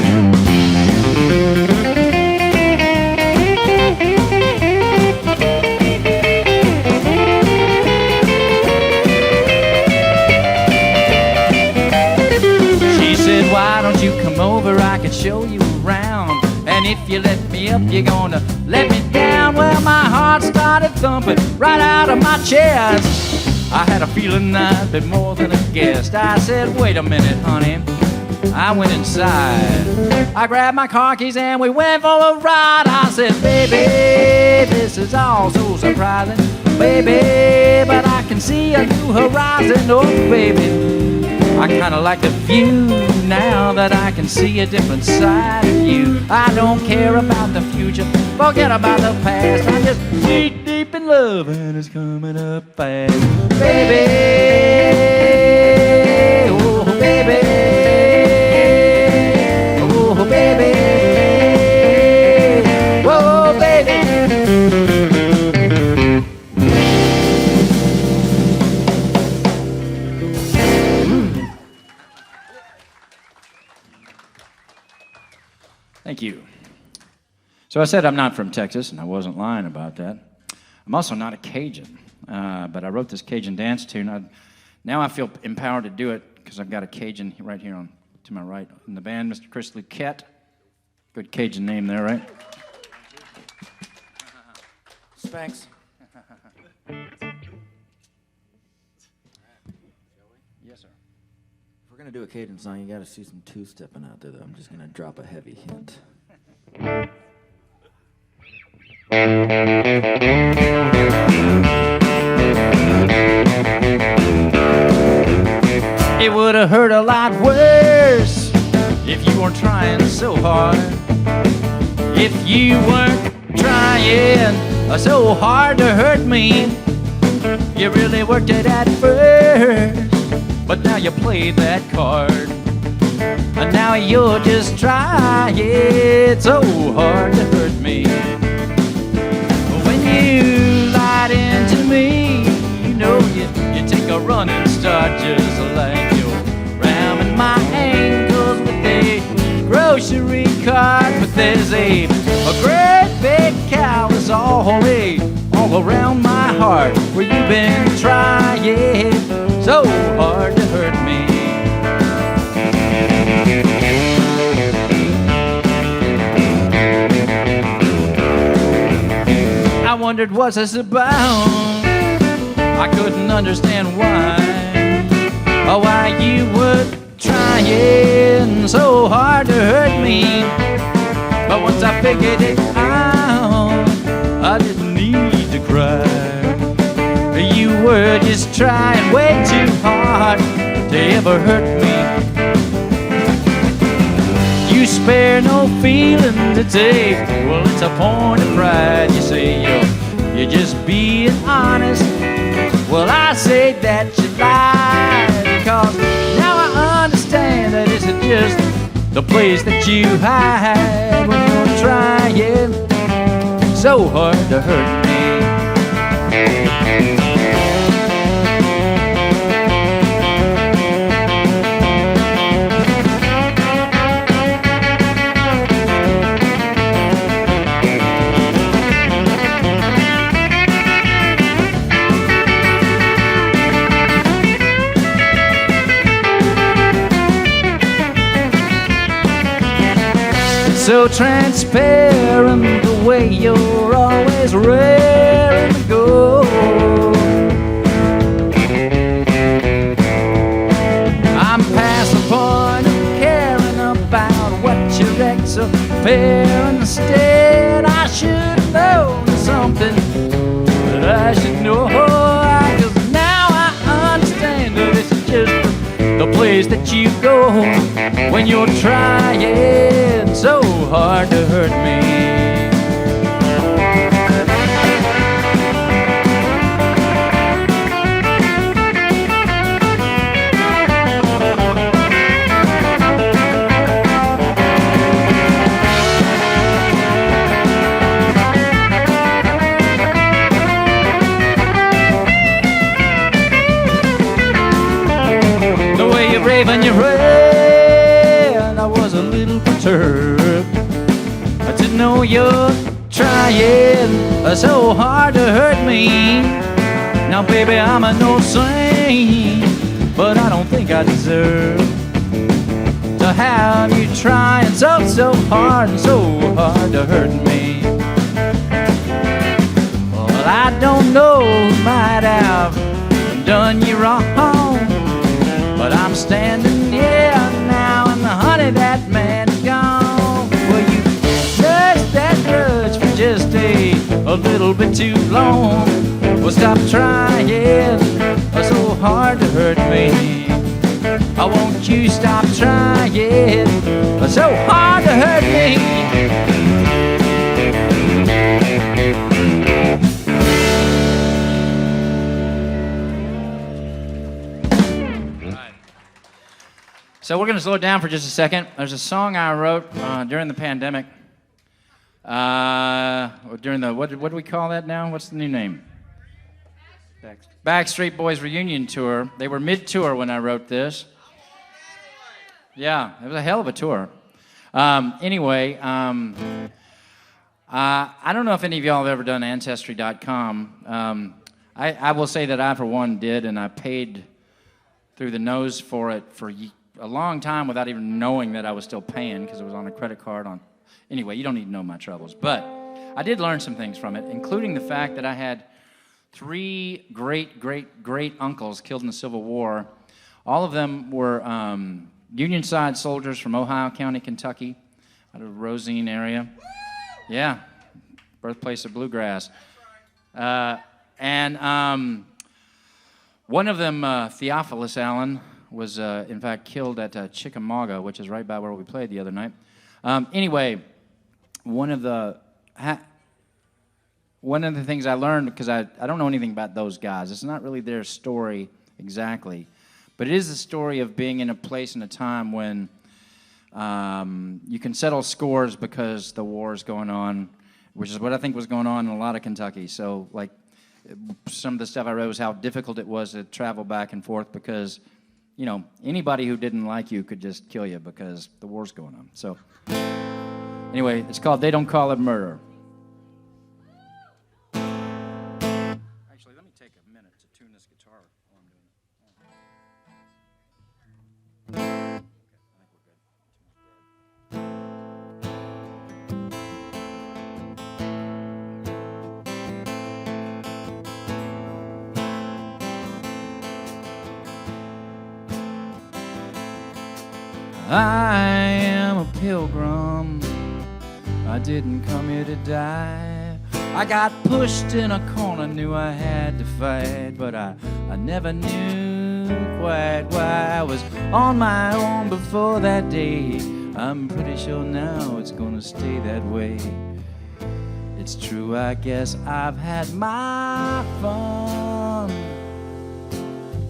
She said, why don't you come over, I can show you around. And if you let me up, you're gonna let me down. Well, my heart started thumping right out of my chest. I had a feeling I'd been more than a guest. I said, wait a minute, honey. I went inside. I grabbed my car keys and we went for a ride. I said, baby, this is all so surprising. Baby, but I can see a new horizon. Oh, baby, I kinda like the view now that I can see a different side of you. I don't care about the future, forget about the past. I'm just knee deep in love and it's coming up fast. Baby, oh baby, oh baby. Thank you. So I said I'm not from Texas, and I wasn't lying about that. I'm also not a Cajun, but I wrote this Cajun dance tune. Now I feel empowered to do it because I've got a Cajun right here to my right in the band, Mr. Chris Luquette. Good Cajun name there, right? Spanx. Yes, sir. If we're gonna do a Cajun song, you gotta see some two-stepping out there, though. I'm just gonna drop a heavy hint. It would have hurt a lot worse if you weren't trying so hard. If you weren't trying so hard to hurt me, you really worked it at first, but now you played that card. And now you're just trying so hard to hurt me. When you lied into me, you know you take a running start just like you're ramming my ankles with a grocery cart. But there's a great big callus all around my heart where you've been trying so hard to hurt me. I wondered what's this about. I couldn't understand why you were trying so hard to hurt me. But once I figured it out, I didn't need to cry. You were just trying way too hard to ever hurt me. You spare no feeling to take. Well, it's a point of pride. You say you're just being honest. Well, I say that you lied, because now I understand that it's just the place that you hide when you're trying so hard to hurt me. So transparent, the way you're always raring to go. I'm past the point of caring about what you wrecked so fair. Instead, I should have known something that I should know. 'Cause now I understand that this is just the place that you go when you're trying so hard to hurt me. The way you're brave and you're red, I was a little perturbed to know you're trying so hard to hurt me. Now, baby, I'm a no saint, but I don't think I deserve to have you trying so hard to hurt me. Well, I don't know who might have done you wrong, but I'm standing here now, and honey, that man is gone. Well, you nursed that grudge for just a little bit too long. Well, stop trying so hard to hurt me. I won't you stop trying so hard to hurt me. So we're going to slow it down for just a second. There's a song I wrote during the pandemic. During the, what do we call that now? What's the new name? Backstreet Boys reunion tour. They were mid-tour when I wrote this. Yeah, it was a hell of a tour. Anyway, I don't know if any of y'all have ever done Ancestry.com. I will say that I, for one, did, and I paid through the nose for it for a long time without even knowing that I was still paying because it was on a credit card. Anyway, you don't need to know my troubles. But I did learn some things from it, including the fact that I had 3 great uncles killed in the Civil War. All of them were Union side soldiers from Ohio County, Kentucky, out of the Rosine area. Yeah, birthplace of bluegrass. And one of them, Theophilus Allen, was in fact killed at Chickamauga, which is right by where we played the other night. Anyway, one of the things I learned, because I don't know anything about those guys, it's not really their story exactly, but it is the story of being in a place and a time when you can settle scores because the war is going on, which is what I think was going on in a lot of Kentucky. So, like, some of the stuff I read was how difficult it was to travel back and forth because, you know, anybody who didn't like you could just kill you because the war's going on. So, anyway, it's called They Don't Call It Murder. Actually, let me take a minute to tune this guitar while I'm doing it. Okay, I think we're good. I am a pilgrim, I didn't come here to die. I got pushed in a corner, knew I had to fight, but I never knew quite why I was on my own before that day. I'm pretty sure now it's gonna stay that way. It's true, I guess I've had my fun,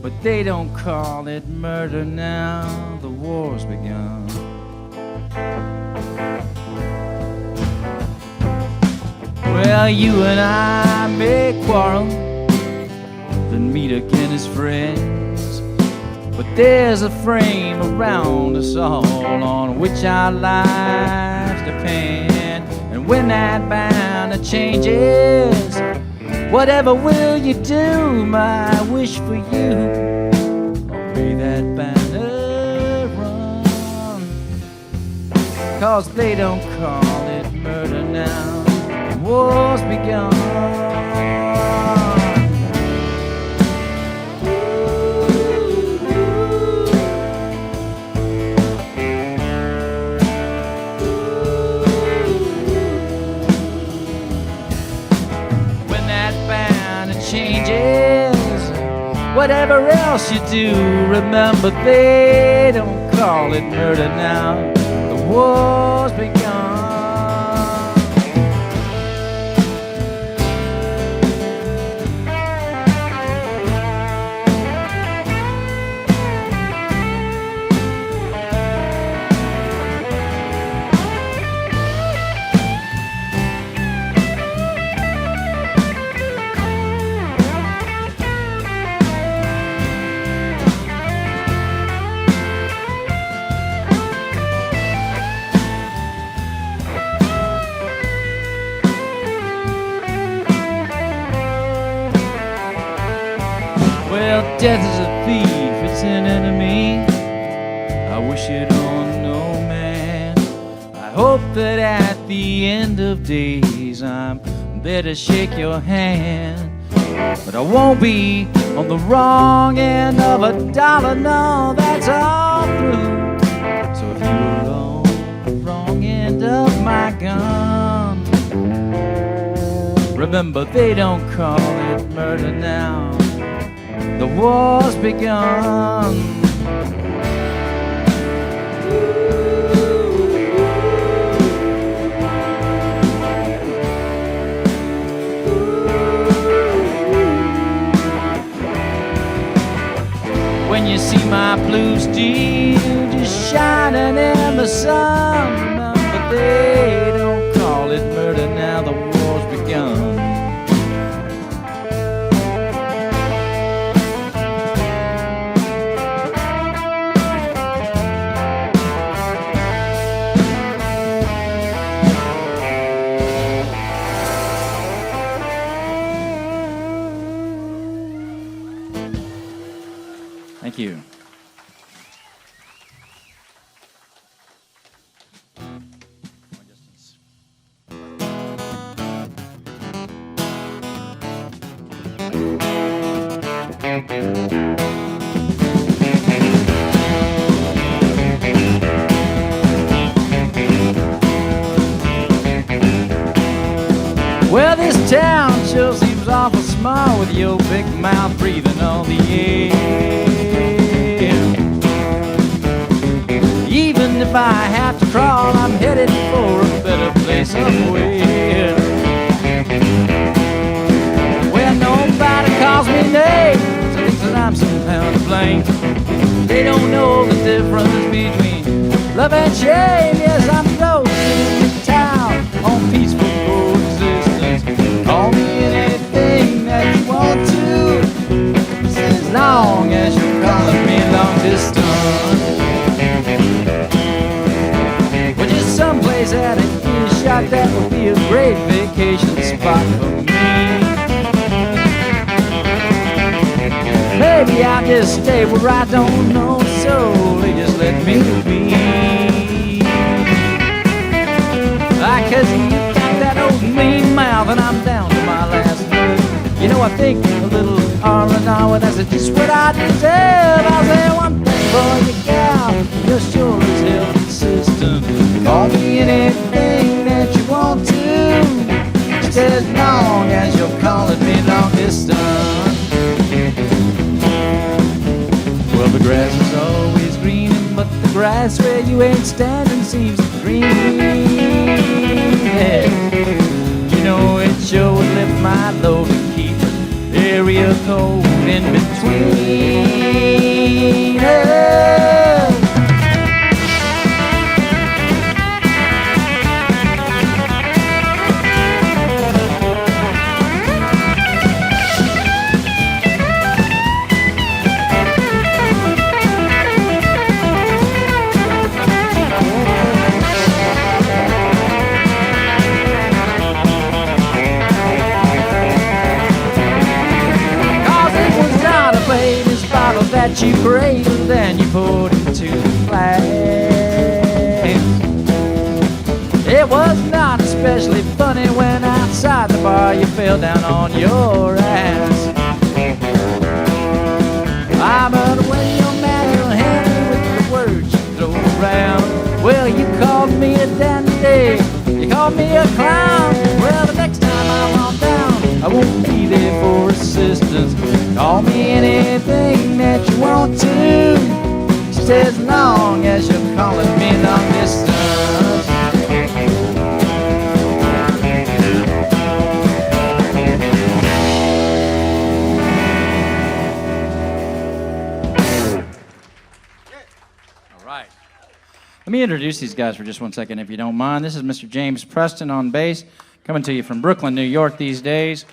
but they don't call it murder now, the war's begun. Well, you and I may quarrel, then meet again as friends, but there's a frame around us all on which our lives depend. And when that banner changes, whatever will you do? My wish for you, may that banner run, 'cause they don't call it murder now, the war's begun. Changes, whatever else you do, remember they don't call it murder now, the war's begun. Well, death is a thief, it's an enemy. I wish it on no man. I hope that at the end of days I'm there to shake your hand, but I won't be on the wrong end of a dollar, no, that's all through. So if you're on the wrong end of my gun, remember they don't call it murder now, the war's begun. When you see my blue steel just shining in the sun, remember they don't call it murder now, the war's begun. you. Well, this town sure seems awful small with your big mouth breathing all the air. Even if I have to crawl, I'm headed for a better place somewhere. Well, nobody calls me names, so thinks that I'm somehow to blame. They don't know the difference between love and shame. Yes, I'm floating in town on peaceful coexistence. Call me anything that you want to, as long as you're calling me long distance. Well, just someplace at a shot that would be a great vacation spot for me. Maybe I'll just stay where I don't know, so they just let me be. Cause you got that old mean mouth and I'm down to my last nerve. You know, I think a little R&R, and that's just what I deserve. I'll say one thing for you, gal, you're sure as hell consistent. Call me anything that you want to, just as long as you're calling me long distance. Well, the grass is always green, but the grass where you ain't standing seems green. Yeah. You know, it sure would lift my load to keep an area cold in between. Yeah. That you cradled and you poured into the flask. It was not especially funny when outside the bar you fell down on your ass. But when you're mad you'll handle with the words you throw around. Well, you called me a dandy, you called me a clown. Well, the next time I'm on down, I won't be there for assistance. Call me anything that you want to, just as long as you're calling me long distance. All right. Let me introduce these guys for just one second, if you don't mind. This is Mr. James Preston on bass, coming to you from Brooklyn, New York these days.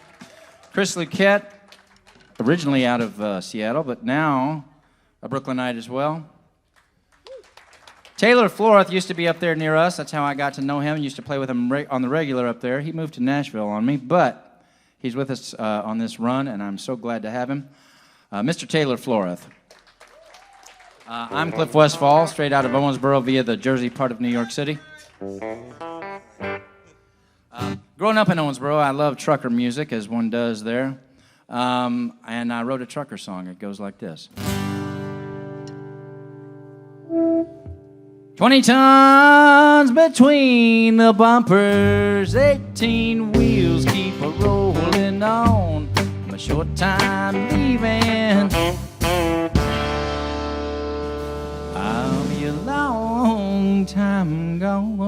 Chris Luquette, originally out of Seattle, but now a Brooklynite as well. Taylor Floreth used to be up there near us. That's how I got to know him. Used to play with him on the regular up there. He moved to Nashville on me, but he's with us on this run, and I'm so glad to have him. Mr. Taylor Floreth. I'm Cliff Westfall, straight out of Owensboro via the Jersey part of New York City. Growing up in Owensboro, I love trucker music, as one does there. And I wrote a trucker song. It goes like this. 20 tons between the bumpers, 18 wheels keep a rolling on. I'm a short time leaving, I'll be a long time gone.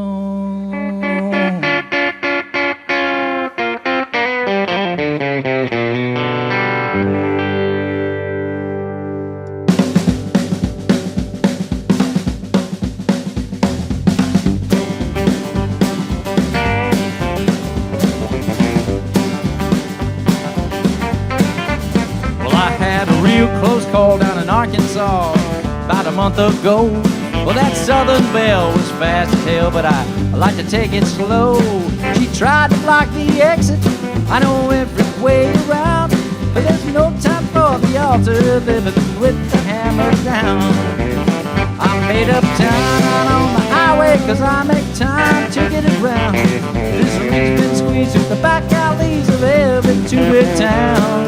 Close call down in Arkansas about a month ago. Well, that Southern Belle was fast as hell, but I like to take it slow. She tried to block the exit, I know every way around, but there's no time for before the altar, living with the hammer down. I made up time out on the highway, cause I make time to get around. This rig's been squeezed through the back alleys of every two-bit town.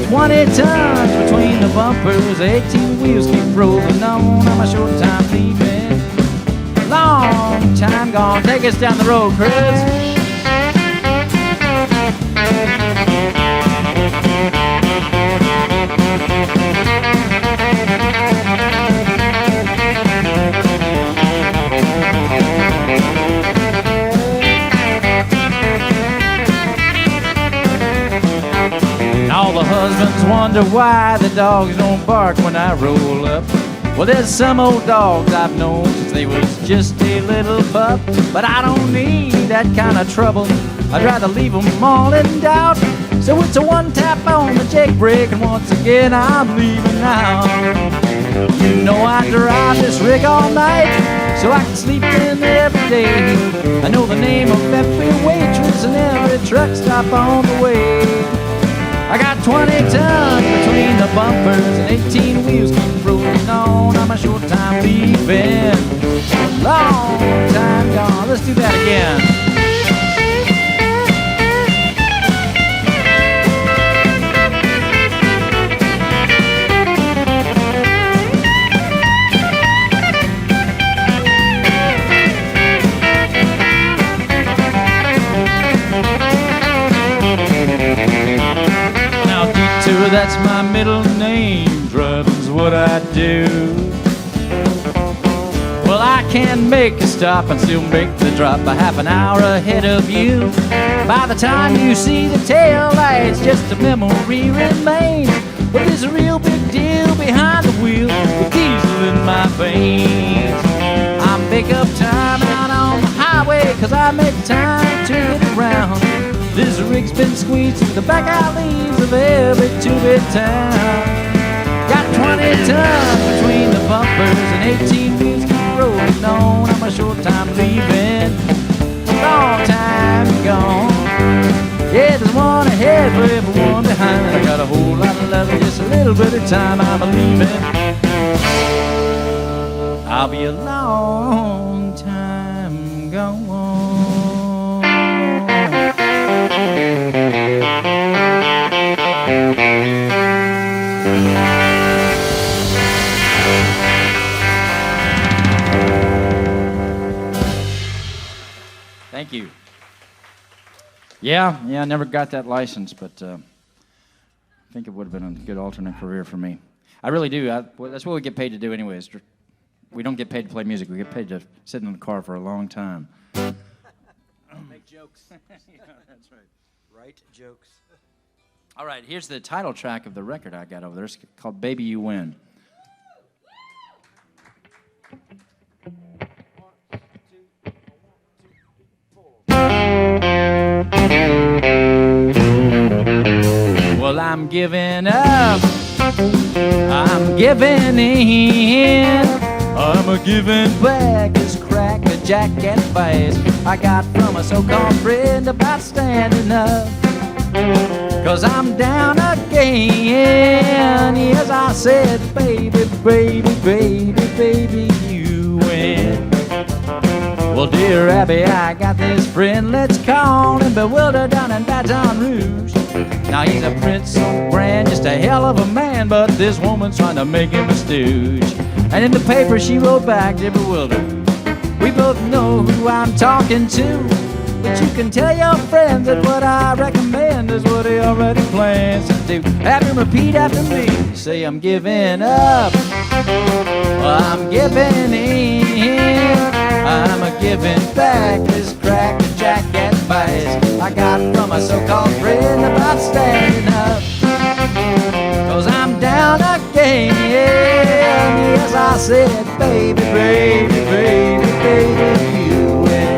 20 tons between the bumpers, 18 wheels keep rolling on. I'm a short time leaving, long time gone. Take us down the road, Chris. All the husbands wonder why the dogs don't bark when I roll up. Well, there's some old dogs I've known since they was just a little pup. But I don't need that kind of trouble. I'd rather leave them all in doubt. So it's a one tap on the jake brake, and once again I'm leaving now. You know I drive this rig all night, so I can sleep in every day. I know the name of every waitress and every truck stop on the way. I got 20 tons between the bumpers and 18 wheels keep rolling on. I'm a short time leaving, long time gone. Let's do that again. That's my middle name, driving's what I do. Well, I can make a stop and still make the drop a half an hour ahead of you. By the time you see the tail lights, just a memory remains. But there's a real big deal behind the wheel with diesel in my veins. I make up time out on the highway, cause I make time to get around. This rig's been squeezed through the back alleys of every two-bit town. Got 20 tons between the bumpers and 18 wheels keep rolling on. I'm a short time leaving, long time gone. Yeah, there's one ahead for everyone behind. I got a whole lot of love, just a little bit of time. I'm leaving. I'll be a long time gone. Thank you. Yeah, I never got that license, but I think it would have been a good alternate career for me. I really do. Well, that's what we get paid to do anyways. We don't get paid to play music. We get paid to sit in the car for a long time. Make jokes. Yeah, that's right. Write jokes. All right, here's the title track of the record I got over there. It's called Baby You Win. Well, I'm giving up. I'm giving in. I'm a giving back this crack, a jack and vice I got from a so-called friend about standing up. Cause I'm down again. Yes, I said, baby, baby, baby, baby, you win. Well, dear Abby, I got this friend, let's call him Bewildered down in Baton Rouge. Now he's a prince so grand, just a hell of a man, but this woman's trying to make him a stooge. And in the paper she wrote back, dear Bewildered, we both know who I'm talking to, but you can tell your friends that what I recommend is what he already plans to do. Have him repeat after me, say I'm giving up, I'm giving in, I'm a giving back this crack, jack and vice I got from a so-called friend about standing up. Cause I'm down again, yes I said, baby, baby, baby, baby, you win.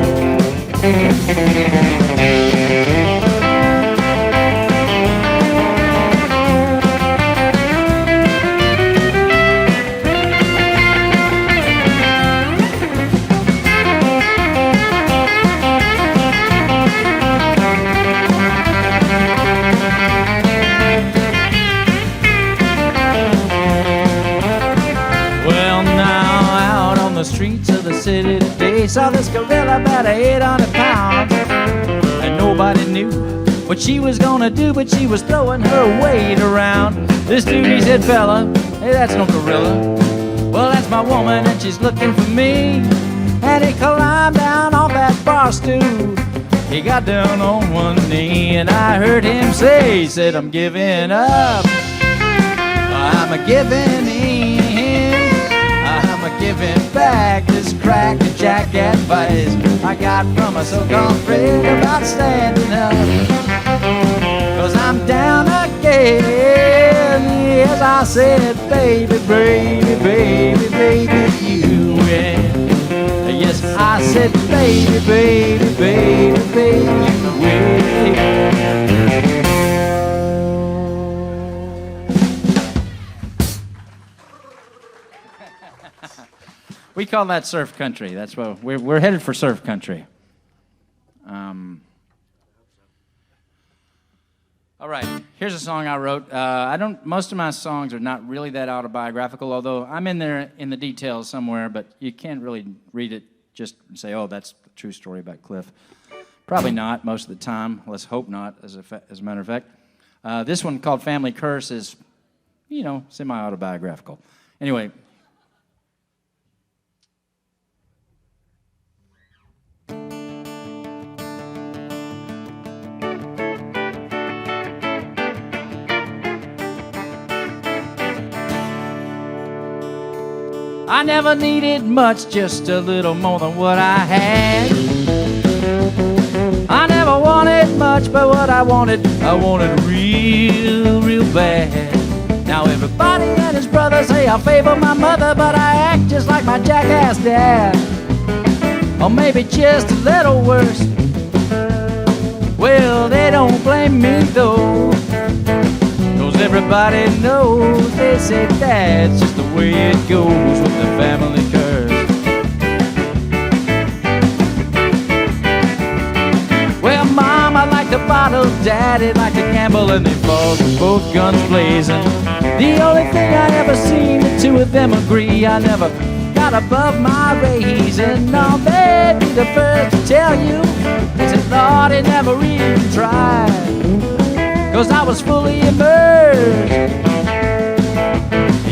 saw this gorilla about 800 pounds. And nobody knew what she was gonna do, but she was throwing her weight around. This dude, he said, fella, hey, that's no gorilla. Well, that's my woman, and she's looking for me. And he climbed down off that bar stool. He got down on one knee, and I heard him say, he said, I'm giving up. I'm a giving in. I'm a giving back this crack and jack advice I got from a so-called friend about standing up. 'Cause I'm down again. Yes, I said, baby, baby, baby, baby, you win. Yes, I said, baby, baby, baby, baby, you win. We call that surf country. That's what we're headed for, surf country. All right, here's a song I wrote. Most of my songs are not really that autobiographical, although I'm in there in the details somewhere, but you can't really read it just and say, oh, that's the true story about Cliff. Probably not most of the time. Let's hope not, as a matter of fact. This one, called Family Curse, is, semi-autobiographical. Anyway. I never needed much, just a little more than what I had. I never wanted much, but what I wanted real, real bad. Now everybody and his brother say I favor my mother, but I act just like my jackass dad. Or maybe just a little worse. Well, they don't blame me though, 'cause everybody knows, they say that's just the way it goes with the family curse. Well, Mama liked to bottle, Daddy liked to gamble, and they fought with both guns blazing. The only thing I ever seen the two of them agree, I never got above my raise, and all they'd be the first to tell you, they said, Lord, he never even tried, 'cause I was fully immersed.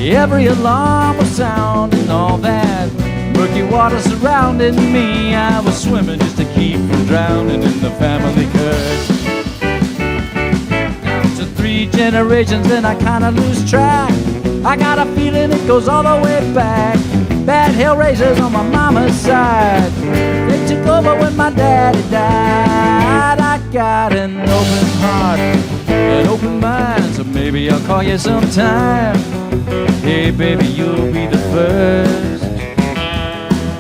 Every alarm was sounding, all that murky water surrounding me. I was swimming just to keep from drowning in the family curse. Down to 3 generations, then I kinda lose track. I got a feeling it goes all the way back. Bad hellraisers on my mama's side, they took over when my daddy died. I got an open heart, an open mind, so maybe I'll call you sometime. Hey baby, you'll be the first.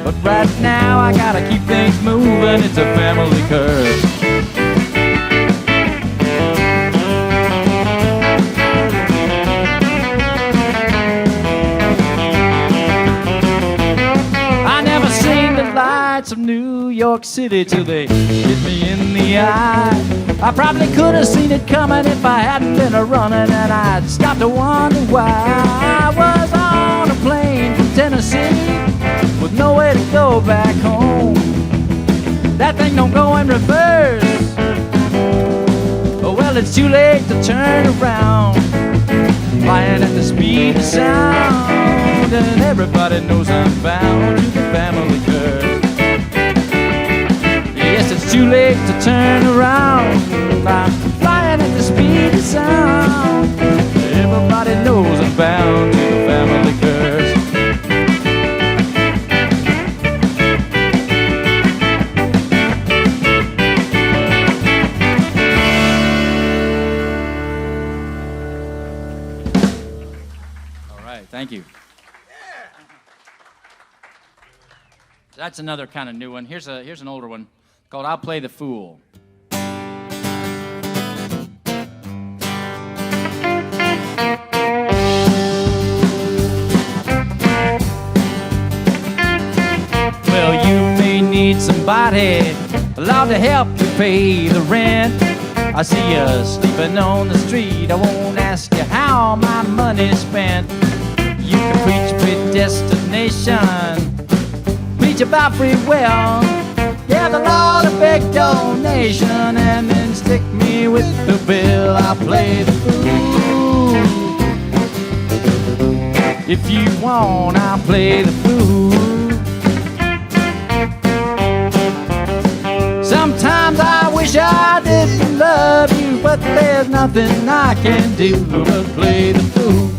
But right now I gotta keep things moving, it's a family curse. I never seen the lights of New York City till they hit me in the eye. I probably could have seen it coming if I hadn't been a-running, and I'd stop to wonder why. I was on a plane from Tennessee with nowhere to go back home. That thing don't go in reverse. Oh, well, it's too late to turn around. Flying at the speed of sound, and everybody knows I'm bound to the family curse. Yes, it's too late to turn around. I'm flying at the speed of sound. Everybody knows I'm bound to the family curse. All right, thank you. That's another kind of new one. Here's an older one called I'll Play the Fool. Well, you may need somebody allowed to help you pay the rent. I see you sleeping on the street, I won't ask you how my money's spent. You can preach predestination, preach about free will. Give the Lord a big donation and then stick me with the bill. I'll play the fool. If you want, I'll play the fool. Sometimes I wish I didn't love you, but there's nothing I can do but play the fool.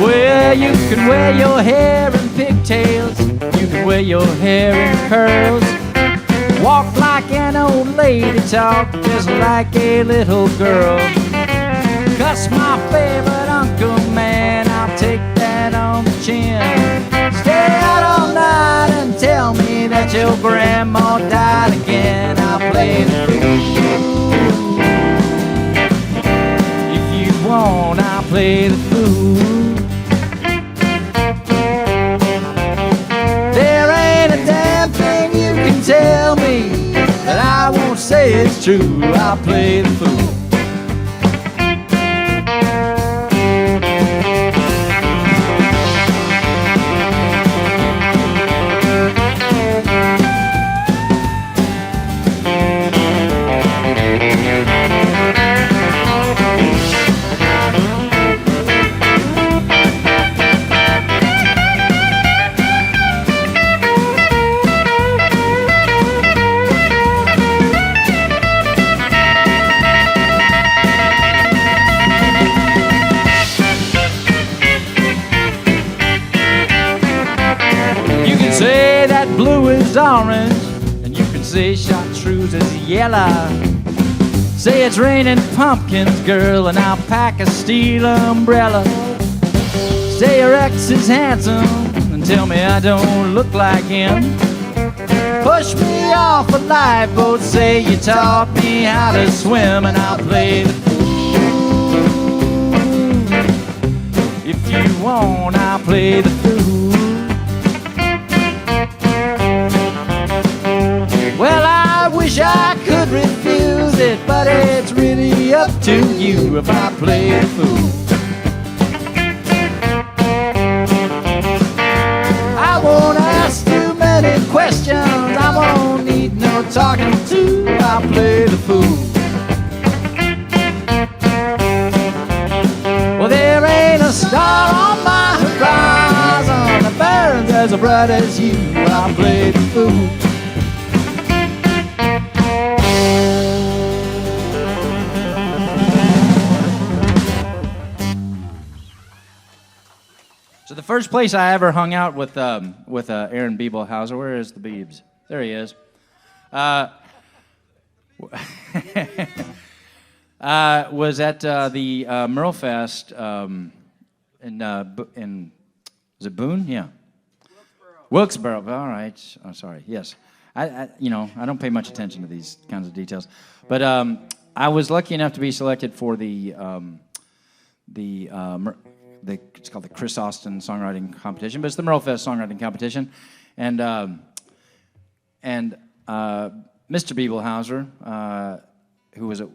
Well, you can wear your hair in pigtails, you can wear your hair in curls, walk like an old lady, talk just like a little girl. Cuss my favorite uncle, man, I'll take that on the chin. Stay out all night and tell me that your grandma died again. I'll play the fool. If you want, I'll play the fool. There ain't a damn thing you can tell me that I won't say it's true. I'll play the fool. Say that blue is orange, and you can say chartreuse is yellow. Say it's raining pumpkins, girl, and I'll pack a steel umbrella. Say your ex is handsome, and tell me I don't look like him. Push me off a lifeboat, say you taught me how to swim, and I'll play the fool. If you want, I'll play the fool. Well, I wish I could refuse it, but it's really up to you if I play the fool. I won't ask too many questions, I won't need no talking to, I'll play the fool. Well, there ain't a star on my horizon that burns as bright as you, I'll play the fool. So the first place I ever hung out with Aaron Bibelhauser, where is the Biebs? There he is. Was at the Merlefest in is it Boone? Yeah. Wilkesboro. All right. Oh, sorry. Yes. I don't pay much attention to these kinds of details, but I was lucky enough to be selected for it's called the Chris Austin Songwriting Competition, but it's the Merlefest Songwriting Competition, and Mr. Bibelhauser, who was a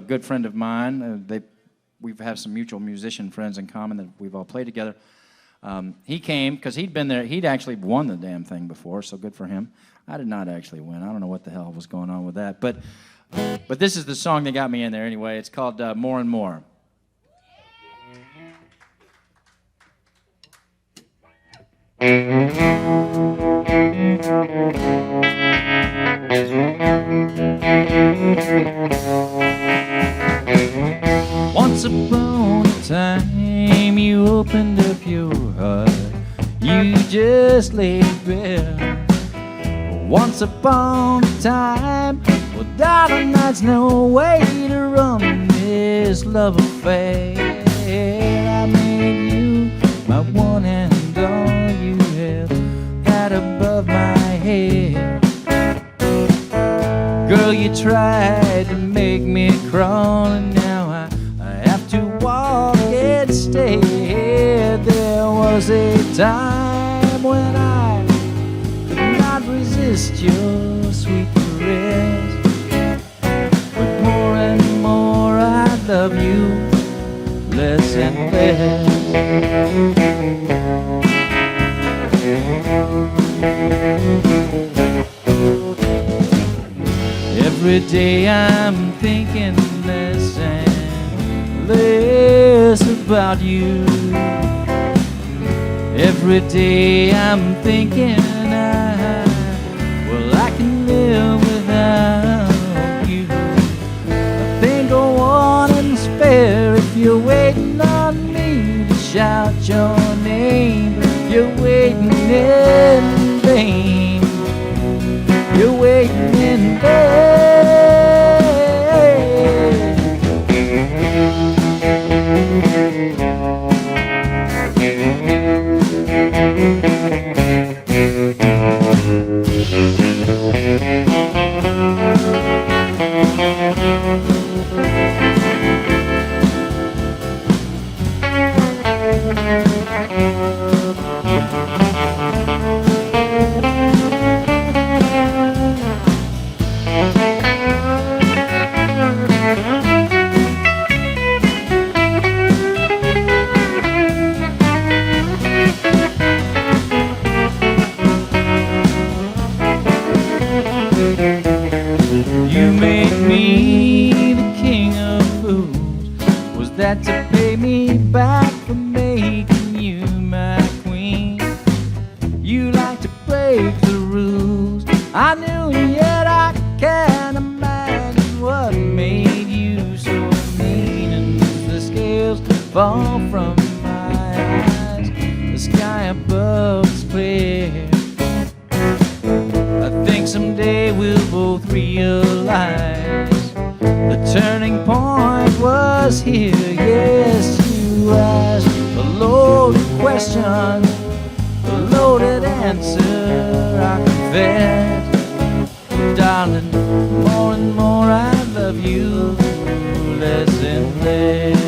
good friend of mine, we've had some mutual musician friends in common that we've all played together. He came because he'd been there. He'd actually won the damn thing before, so good for him. I did not actually win. I don't know what the hell was going on with that, but this is the song that got me in there anyway. It's called More and More. Once upon a time, you opened up your heart, you just laid bare. Once upon a time, well, darling, that's no way to run this love affair. I made you my one and all, you held that above my head. Girl, you tried to make me crawl, and now I have to walk instead. There was a time when I could not resist your sweet caress, but more and more I love you, less and less. Every day I'm thinking less and less about you. Every day I'm thinking I can live without you. I think I want and spare if you're waiting on me to shout your name. But you're waiting in vain. You're waiting in vain. You made me the king of fools. Was that to pay me back for making you my queen? You like to break the rules. I knew, yet I can't imagine what made you so mean. And as the scales fall from my eyes, the sky above is clear. I think someday we'll both realize the turning point was here. Yes, you asked a loaded question, a loaded answer, I confess. Darling, more and more I love you, less and less.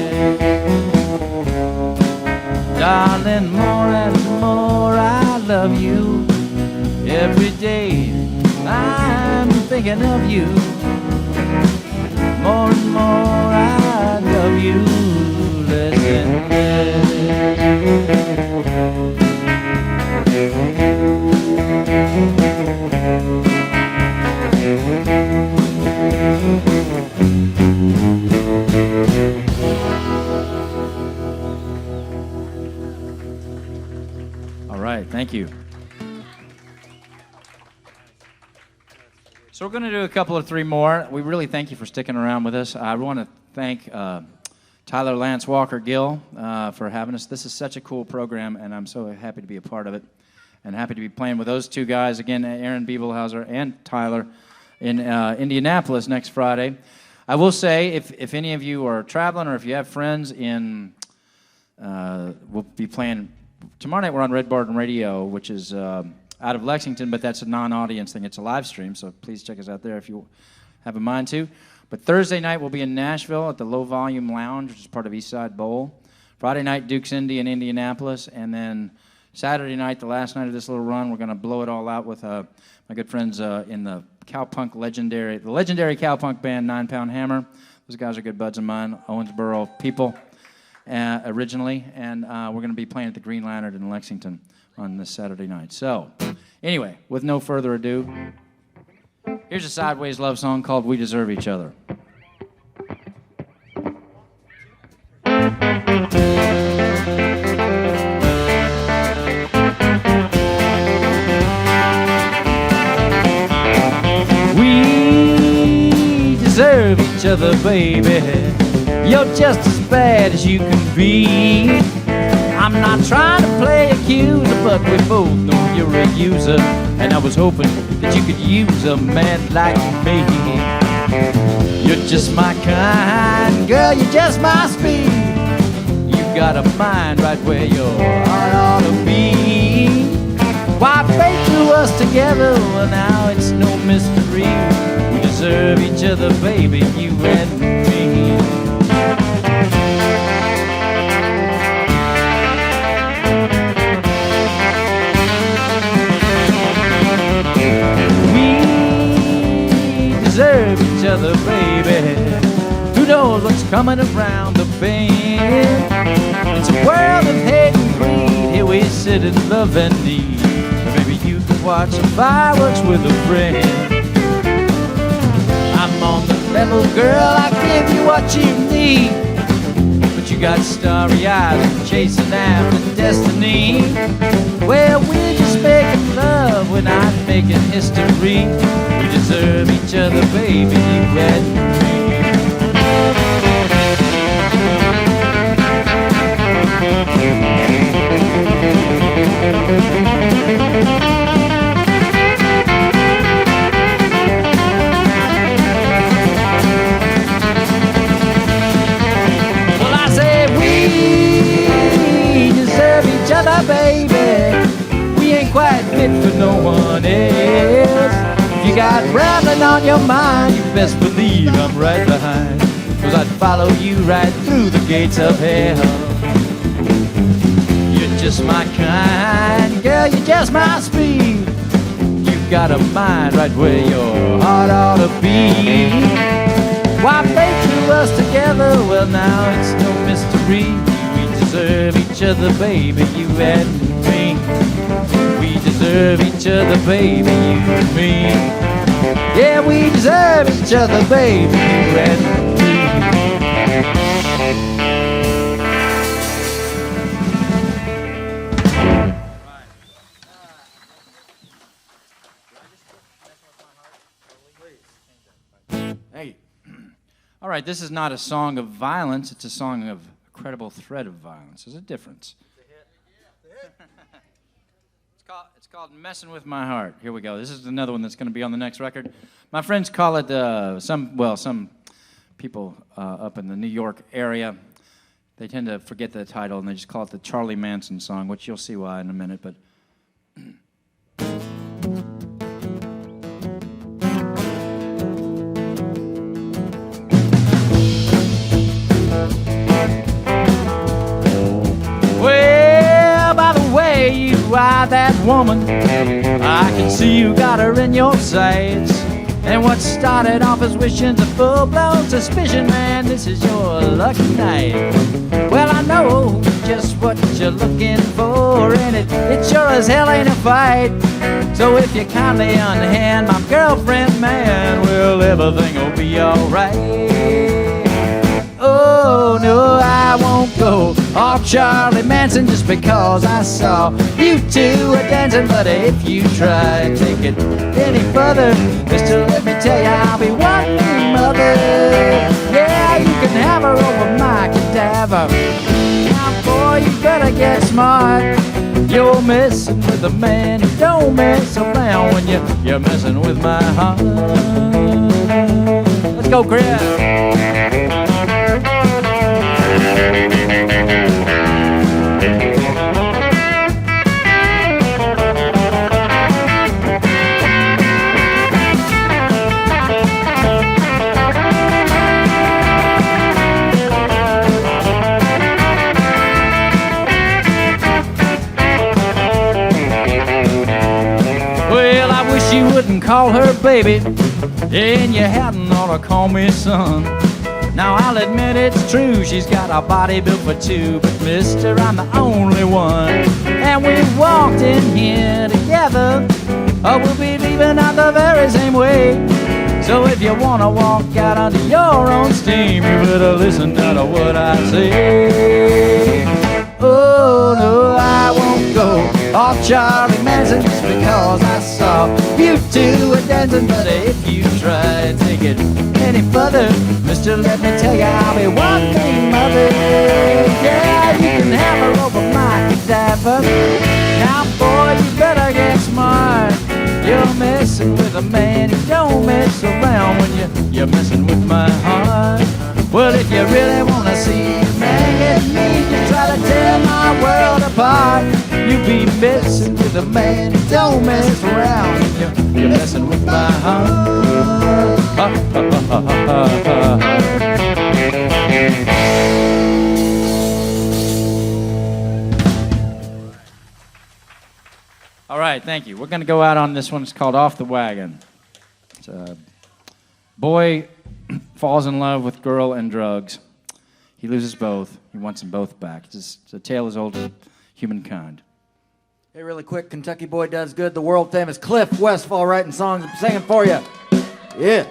Darling, more and more I love you. Every day I'm thinking of you. More and more I love you, less and less. All right, thank you. So we're going to do a couple or three more. We really thank you for sticking around with us. I want to thank Tyler Lance Walker Gill for having us. This is such a cool program, and I'm so happy to be a part of it, and happy to be playing with those two guys again, Aaron Bibelhauser and Tyler, in Indianapolis next Friday. I will say, if any of you are traveling or if you have friends in, we'll be playing tomorrow night. We're on Red Barton Radio, which is out of Lexington, but that's a non-audience thing. It's a live stream, so please check us out there if you have a mind to. But Thursday night we'll be in Nashville at the Low Volume Lounge, which is part of Eastside Bowl. Friday night, Duke's Indy in Indianapolis, and then Saturday night, the last night of this little run, we're going to blow it all out with my good friends in the legendary cowpunk band 9 Pound Hammer. Those guys are good buds of mine, Owensboro people originally, and we're going to be playing at the Green Lantern in Lexington on this Saturday night. So, anyway, with no further ado, here's a sideways love song called We Deserve Each Other. We deserve each other, baby. You're just as bad as you can be. I'm not trying to play accuser, but we both know you're a user. And I was hoping that you could use a man like me. You're just my kind, girl, you're just my speed. You got a mind right where your heart ought to be. Why fate threw us together, well now it's no mystery. We deserve each other, baby, you and me. Deserve each other, baby. Who knows what's coming around the bend? It's a world of hate and greed. Here we sit in love and need. Maybe you watching fireworks with a friend. I'm on the level, girl, I give you what you need. But you got starry eyes and chasing after destiny. Well, we're just making love, we're not making history. We deserve each other, baby, you and me. Well, I say we deserve each other, baby. We ain't quite fit for no one else. If you got traveling on your mind, you best believe I'm right behind. 'Cause I'd follow you right through the gates of hell. You're just my kind, girl, you're just my speed. You've got a mind right where your heart ought to be. Why fate threw us together? Well, now it's no mystery. We deserve each other, baby, you and me. We deserve each other, baby, you and me. Yeah, we deserve each other, baby, you and me. Hey. All right, this is not a song of violence, it's a song of a credible threat of violence. There's a difference. It's called Messing With My Heart. Here we go. This is another one that's going to be on the next record. My friends call it, some people up in the New York area, they tend to forget the title and they just call it the Charlie Manson song, which you'll see why in a minute, but... Well, by the way you ride that woman, I can see you got her in your sights. And what started off as wishing's a full-blown suspicion, man, this is your lucky night. Well, I know just what you're looking for, and it sure as hell ain't a fight. So if you kindly unhand my girlfriend, man, well, everything will be alright. Oh, no, I won't go off Charlie Manson just because I saw you two a dancing. But if you try to take it any further, mister, let me tell you, I'll be one mother. Yeah, you can have her over my cadaver. Now, boy, you better get smart. You're messing with a man who don't mess around when you're messing with my heart. Let's go, Chris. Well, I wish you wouldn't call her baby, and you hadn't ought to call me son. Now I'll admit it's true, she's got a body built for two, but mister, I'm the only one. And we walked in here together, we'll be leaving out the very same way. So if you wanna walk out under your own steam, you better listen to what I say. Oh no, I won't go off Charlie Manson just because I saw you two a dancing. But if you try to take it any further, mister, let me tell you, I'll be one thing mother. Yeah, you can have her over my cadaver. Now, boy, you better get smart. You're messing with a man who don't mess around when you're messing with my heart. Well, if you really wanna see a man get me to try to tear my world apart, you be messing with a man who don't mess around when you're messing with my heart. All right, thank you. We're going to go out on this one. It's called Off the Wagon. It's a boy falls in love with girl and drugs. He loses both. He wants them both back. It's a tale as old as humankind. Hey, really quick, Kentucky Boy Does Good, the world famous Cliff Westfall writing songs and singing for you. Yeah.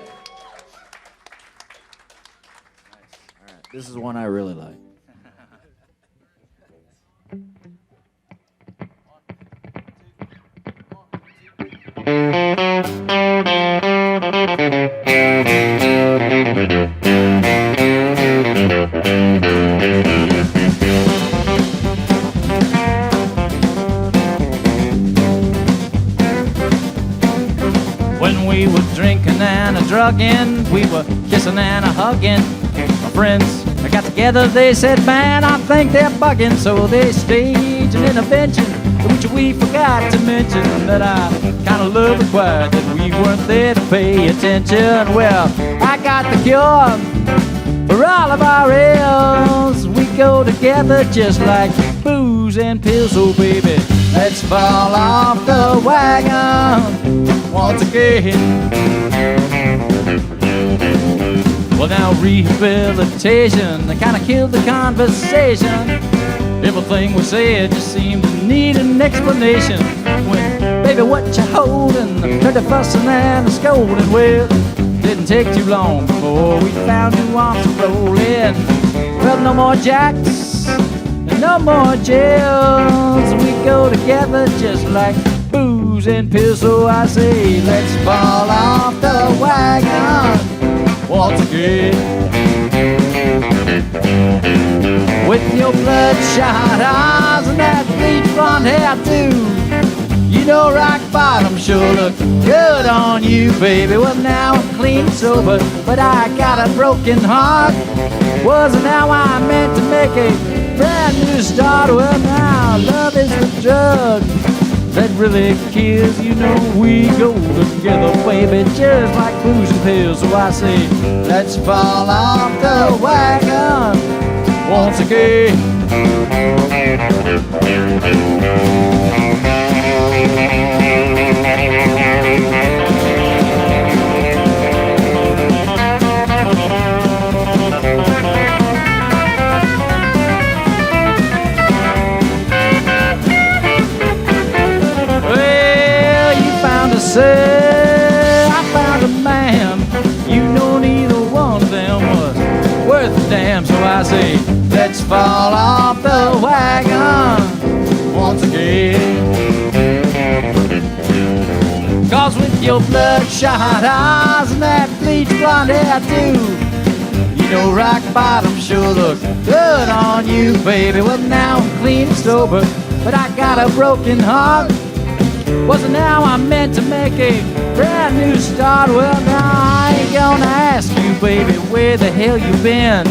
All right, this is one I really like. When we were drinking and a drugging, we were kissing and a hugging. My friends got together, they said, man, I think they're bugging. So they staged an intervention, which we forgot to mention that I kind of love required that we weren't there to pay attention. Well, I got the cure for all of our ills. We go together just like booze and pills. So baby, let's fall off the wagon once again. Well, now rehabilitation, they kind of killed the conversation. Everything we said just seemed to need an explanation. When, baby, what you holding? Heard the fussing and the scolding. Well, didn't take too long before we found new arms rolling. Well, no more jacks and no more jails. We go together just like booze and pills. So I say, let's fall off the wagon once again. With your bloodshot eyes and that bleach blonde hair too, you know rock bottom sure look good on you, baby. Well, now I'm clean and sober, but I got a broken heart. Wasn't how I meant to make a brand new start. Well, now love is the drug that really kills. You know we go together, baby, just like booze and pills. So I say, let's fall off the wagon once again. Say, I found a man, you know neither one of them was worth a damn. So I say, let's fall off the wagon once again. Cause with your bloodshot eyes and that bleach blonde hair too, you know rock bottom sure look good on you, baby. Well, now I'm clean and sober, but I got a broken heart. Wasn't how I meant to make a brand new start. Well, now I ain't gonna ask you, baby, where the hell you been.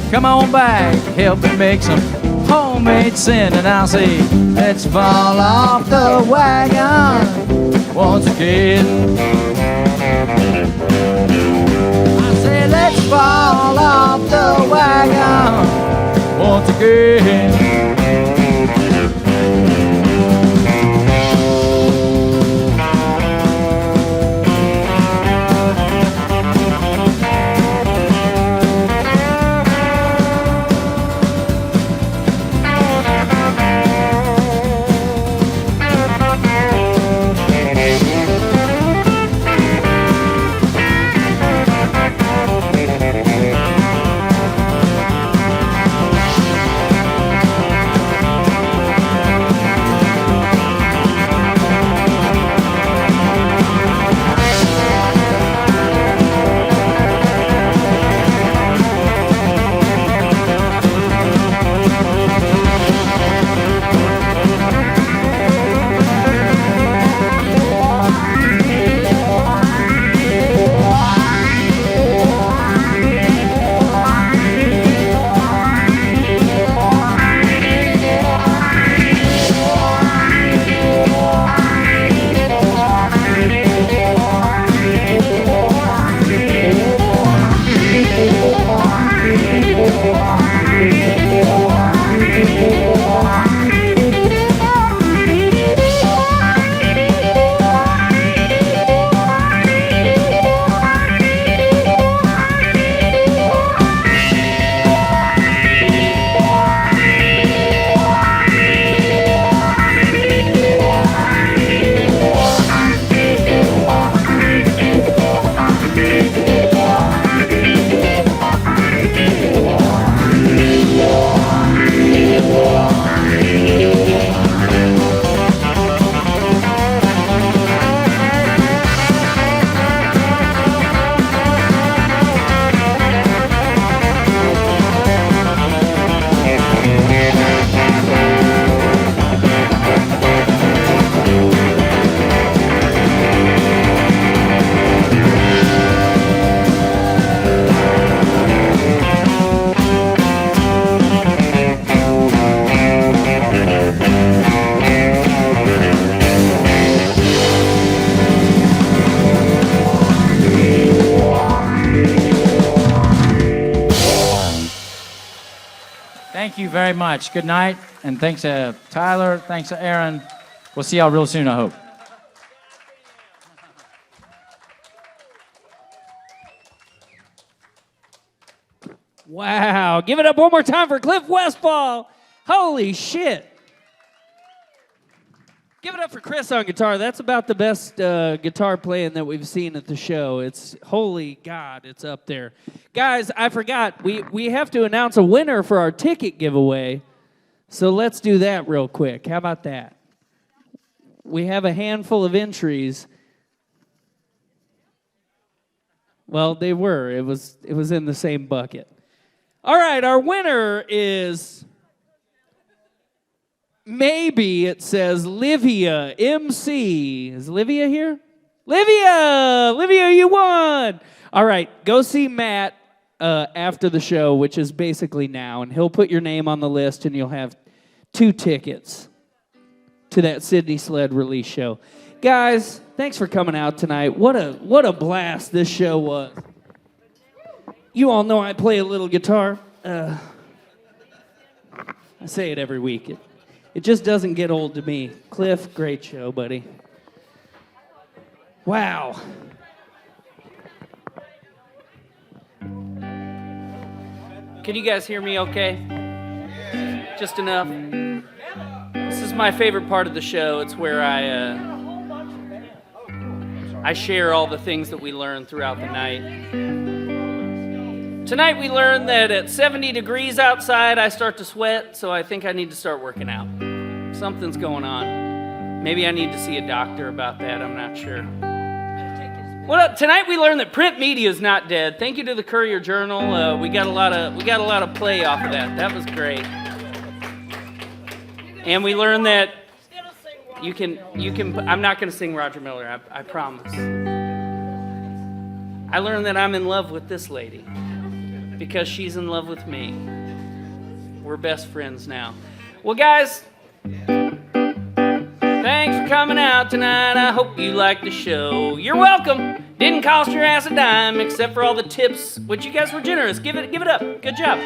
Come on back, help me make some homemade sin. And I'll say, let's fall off the wagon once again. I say, let's fall off the wagon once again. Thank you very much. Good night. And thanks to Tyler. Thanks to Aaron. We'll see y'all real soon, I hope. Wow. Give it up one more time for Cliff Westfall. Holy shit. Give it up for Chris on guitar. That's about the best guitar playing that we've seen at the show. It's, holy God, it's up there. Guys, I forgot. We have to announce a winner for our ticket giveaway. So let's do that real quick. How about that? We have a handful of entries. Well, they were. It was in the same bucket. All right, our winner is, maybe it says Livia MC. Is Livia here? Livia, you won. All right, go see Matt after the show, which is basically now, and he'll put your name on the list, and you'll have 2 tickets to that Sydney Sled release show. Guys, thanks for coming out tonight. What a blast this show was. You all know I play a little guitar. I say it every week. It just doesn't get old to me. Cliff, great show, buddy. Wow. Can you guys hear me okay? Just enough? This is my favorite part of the show. It's where I share all the things that we learn throughout the night. Tonight we learned that at 70 degrees outside, I start to sweat, so I think I need to start working out. Something's going on. Maybe I need to see a doctor about that. I'm not sure. Well, tonight we learned that print media is not dead. Thank you to the Courier Journal. We got a lot of play off of that. That was great. And we learned that you can. I'm not going to sing Roger Miller. I promise. I learned that I'm in love with this lady because she's in love with me. We're best friends now. Well, guys, thanks for coming out tonight. I hope you liked the show. You're welcome. Didn't cost your ass a dime except for all the tips, which you guys were generous. Give it up. Good job.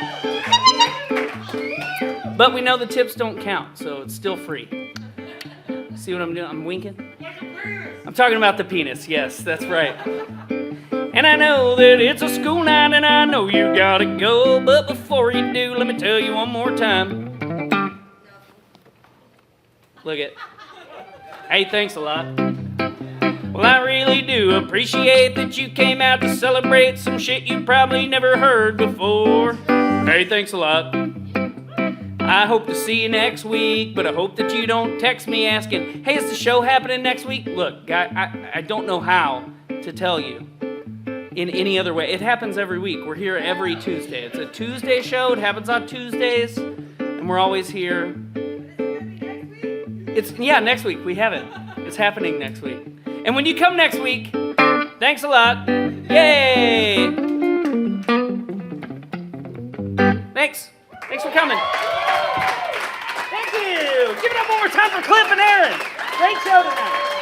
But we know the tips don't count, so it's still free. See what I'm doing? I'm winking. I'm talking about the penis. Yes, that's right. And I know that it's a school night and I know you gotta go, but before you do, let me tell you one more time. Look it. Hey, thanks a lot. Well, I really do appreciate that you came out to celebrate some shit you probably never heard before. Hey, thanks a lot. I hope to see you next week, but I hope that you don't text me asking, hey, is the show happening next week? Look, I don't know how to tell you in any other way. It happens every week. We're here every Tuesday. It's a Tuesday show. It happens on Tuesdays, and we're always here. Next week. We have it. It's happening next week. And when you come next week, thanks a lot. Yay! Thanks. Thanks for coming. Thank you. Give it up one more time for Cliff and Aaron. Great show tonight.